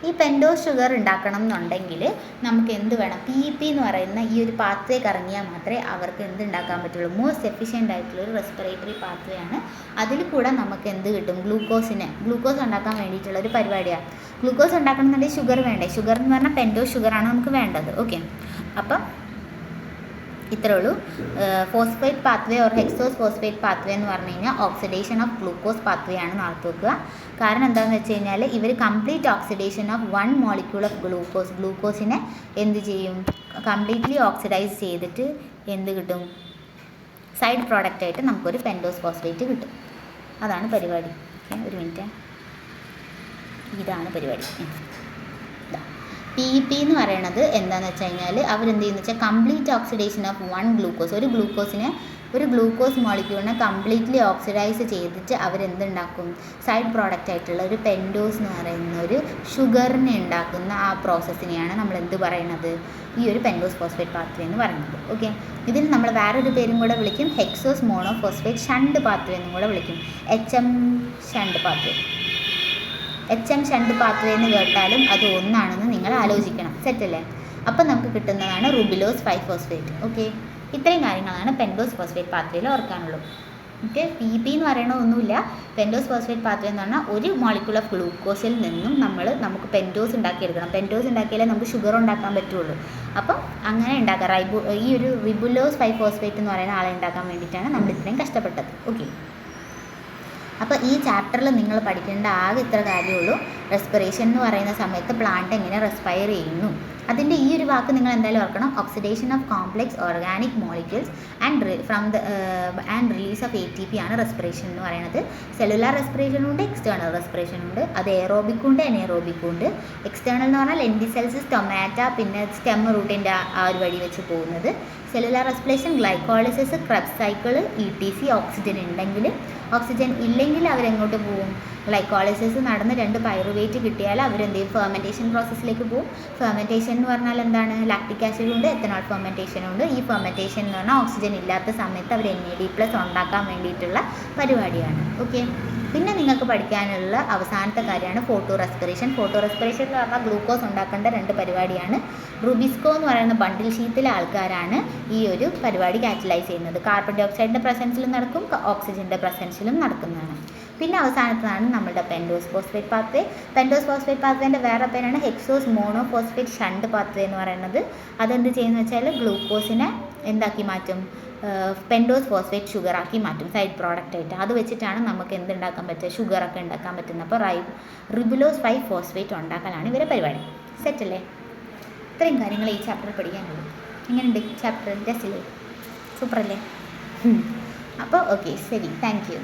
ഈ പെൻറ്റോസ് ഷുഗർ ഉണ്ടാക്കണം എന്നുണ്ടെങ്കിൽ നമുക്ക് എന്ത് വേണം, PEP എന്ന് പറയുന്ന ഈ ഒരു പാത്വേ കറങ്ങിയാൽ മാത്രമേ അവർക്ക് എന്ത് ഉണ്ടാക്കാൻ പറ്റുള്ളൂ, മോസ്റ്റ് എഫിഷ്യൻ്റ് ആയിട്ടുള്ള ഒരു റെസ്പിറേറ്ററി പാത്വേ ആണ്. അതിൽ കൂടെ നമുക്ക് എന്ത് കിട്ടും, ഗ്ലൂക്കോസ് ഉണ്ടാക്കാൻ വേണ്ടിയിട്ടുള്ള ഒരു പരിപാടിയാണ്. ഗ്ലൂക്കോസ് ഉണ്ടാക്കണമെന്നുണ്ടെങ്കിൽ ഷുഗർ വേണ്ടേ, ഷുഗർ എന്ന് പറഞ്ഞാൽ പെൻറ്റോസ് ഷുഗറാണ് നമുക്ക് വേണ്ടത്. ഓക്കെ, അപ്പം ഇത്രേ ഉള്ളൂ. Phosphate pathway or hexose phosphate pathway എന്ന് പറഞ്ഞു കഴിഞ്ഞാൽ ഓക്സിഡേഷൻ ഓഫ് ഗ്ലൂക്കോസ് പാത്വേ ആണ് നടത്തി വെക്കുക. കാരണം എന്താണെന്ന് വെച്ച് കഴിഞ്ഞാൽ ഇവർ complete oxidation of 1 molecule of ഗ്ലൂക്കോസിനെ എന്ത് ചെയ്യും, കംപ്ലീറ്റ്ലി ഓക്സിഡൈസ് ചെയ്തിട്ട് എന്ത് കിട്ടും, സൈഡ് പ്രോഡക്റ്റ് ആയിട്ട് നമുക്കൊരു പെൻറ്റോസ് ഫോസ്ഫേറ്റ് കിട്ടും. അതാണ് പരിപാടി. ഓക്കെ, ഒരു മിനിറ്റ്, ഇതാണ് പരിപാടി. PEP എന്ന് പറയണത് എന്താണെന്ന് വെച്ച് കഴിഞ്ഞാൽ അവരെന്ത് ചെയ്യുന്നത് വെച്ചാൽ കംപ്ലീറ്റ് ഓക്സിഡേഷൻ ഓഫ് 1 ഗ്ലൂക്കോസ്, ഒരു ഗ്ലൂക്കോസ് മോളിക്യൂളിനെ കംപ്ലീറ്റ്ലി ഓക്സിഡൈസ് ചെയ്തിട്ട് അവരെന്തുണ്ടാക്കും, സൈഡ് പ്രോഡക്റ്റ് ആയിട്ടുള്ള ഒരു പെൻറ്റോസ് എന്ന് പറയുന്ന ഒരു ഷുഗറിനെ ഉണ്ടാക്കുന്ന ആ പ്രോസസ്സിനെയാണ് നമ്മൾ എന്ത് പറയുന്നത്, ഈ ഒരു പെൻറ്റോസ് ഫോസ്ഫേറ്റ് പാത്വേ എന്ന് പറയുന്നത്. ഓക്കെ, ഇതിൽ നമ്മൾ വേറൊരു പേരും കൂടെ വിളിക്കും, hexose mono phosphate shunt pathway എന്നും കൂടെ വിളിക്കും, HM shunt pathway. HM shunt pathway എന്ന് കേട്ടാലും അത് ഒന്നാണെന്ന് നിങ്ങൾ ആലോചിക്കണം. സെറ്റല്ലേ? അപ്പം നമുക്ക് കിട്ടുന്നതാണ് റുബിലോസ് 5-ഫോസ്ഫേറ്റ്. ഓക്കെ, ഇത്രയും കാര്യങ്ങളാണ് പെൻറ്റോസ് ഫോസ്ഫേറ്റ് പാത്വേയിൽ ഓർക്കാനുള്ളൂ. ഓക്കെ, PEP എന്ന് പറയണ ഒന്നുമില്ല. പെൻറ്റോസ് ഫോസ്ഫേറ്റ് പാത്വേ എന്ന് പറഞ്ഞാൽ ഒരു മോളിക്യൂൾ ഓഫ് ഗ്ലൂക്കോസിൽ നിന്നും നമുക്ക് പെൻറ്റോസ് ഉണ്ടാക്കിയെടുക്കണം. പെൻറ്റോസ് ഉണ്ടാക്കിയാലേ നമുക്ക് ഷുഗർ ഉണ്ടാക്കാൻ പറ്റുള്ളൂ. അപ്പം അങ്ങനെ ഉണ്ടാക്കാം. ഈ ഒരു റിബുലോസ് 5-ഫോസ്ഫേറ്റ് എന്ന് പറയുന്ന ആളെ ഉണ്ടാക്കാൻ വേണ്ടിയിട്ടാണ് നമ്മൾ ഇത്രയും കഷ്ടപ്പെട്ടത്. ഓക്കെ, അപ്പോൾ ഈ ചാപ്റ്ററിൽ നിങ്ങൾ പഠിക്കേണ്ട ആകെ ഇത്ര കാര്യമുള്ളൂ. റെസ്പിറേഷൻ എന്ന് പറയുന്ന സമയത്ത് പ്ലാന്റ് എങ്ങനെ റെസ്പയർ ചെയ്യുന്നു, അതിൻ്റെ ഈ ഒരു വാക്ക് നിങ്ങൾ എന്തായാലും ഓർക്കണം. Oxidation of complex organic molecules and release of ATP ആണ് റെസ്പിറേഷൻ എന്ന് പറയുന്നത്. സെല്ലുലാർ റെസ്പിറേഷനും ഉണ്ട്, എക്സ്റ്റേണൽ റെസ്പിറേഷനും ഉണ്ട്. അത് എയറോബിക്കും ഉണ്ട്, എനേറോബിക്കും ഉണ്ട്. എക്സ്റ്റേണൽ എന്ന് പറഞ്ഞാൽ ലെൻറ്റിസെൽസ്, സ്റ്റൊമാറ്റ, പിന്നെ സ്റ്റെം റൂട്ടിൻ്റെ ആ ഒരു വഴി വെച്ച് പോകുന്നത്. Cellular respiration glycolysis, Krebs cycle, ETC. Oxygen ഉണ്ടെങ്കിൽ, ഓക്സിജൻ ഇല്ലെങ്കിൽ അവരെങ്ങോട്ട് പോകും, ഗ്ലൈക്കോളിസിസ് നടന്ന് 2 പൈറുവേറ്റ് കിട്ടിയാൽ അവരെന്ത് ചെയ്യും, ഫെർമെൻറ്റേഷൻ പ്രോസസ്സിലേക്ക് പോകും. ഫെർമെൻറ്റേഷൻ എന്ന് പറഞ്ഞാൽ എന്താണ്, ലാക്റ്റിക് ആസിഡും ഉണ്ട്, എത്തനോൾ ഫെർമെൻറ്റേഷനും ഉണ്ട്. ഈ ഫെർമെൻറ്റേഷൻ എന്ന് പറഞ്ഞാൽ ഓക്സിജൻ ഇല്ലാത്ത സമയത്ത് അവർ NAD+ ഉണ്ടാക്കാൻ വേണ്ടിയിട്ടുള്ള പരിപാടിയാണ്. ഓക്കെ, പിന്നെ നിങ്ങൾക്ക് പഠിക്കാനുള്ള അവസാനത്തെ കാര്യമാണ് ഫോട്ടോ റെസ്പിറേഷൻ എന്ന് പറഞ്ഞാൽ ഗ്ലൂക്കോസ് ഉണ്ടാക്കേണ്ട 2 പരിപാടിയാണ്. റുബിസ്കോ എന്ന് പറയുന്ന ബണ്ടിൽ ഷീത്തിലെ ആൾക്കാരാണ് ഈ ഒരു പരിപാടി കാറ്റലൈസ് ചെയ്യുന്നത്. കാർബൺ ഡൈ ഓക്സൈഡിൻ്റെ പ്രസൻസിലും നടക്കും, ഓക്സിജൻ്റെ പ്രസൻസിലും നടക്കുന്നതാണ്. പിന്നെ അവസാനത്താണ് നമ്മുടെ pentose phosphate pathway. Pentose phosphate പാത്വേൻ്റെ വേറെ പേരാണ് hexose mono phosphate shunt pathway എന്ന് പറയുന്നത്. അതെന്ത് ചെയ്യുന്നത് വെച്ചാൽ ഗ്ലൂക്കോസിനെ എന്താക്കി മാറ്റും, പെൻറ്റോസ് ഫോസ്ഫേറ്റ് ഷുഗറാക്കി മാറ്റും, സൈഡ് പ്രോഡക്റ്റ് ആയിട്ട്. അത് വെച്ചിട്ടാണ് നമുക്ക് എന്തുണ്ടാക്കാൻ പറ്റുക, ഷുഗറൊക്കെ ഉണ്ടാക്കാൻ പറ്റുന്നത്. അപ്പോൾ റിബുലോസ് 5-ഫോസ്ഫേറ്റ് ഉണ്ടാക്കലാണ് ഇവരെ പരിപാടി. സെറ്റല്ലേ? ഇത്രയും കാര്യങ്ങൾ ഈ ചാപ്റ്ററിൽ പഠിക്കാനുള്ളൂ. എങ്ങനെയുണ്ട് ചാപ്റ്റർ? രസല്ലേ? സൂപ്പറല്ലേ? അപ്പോൾ ഓക്കെ, ശരി, താങ്ക് യു.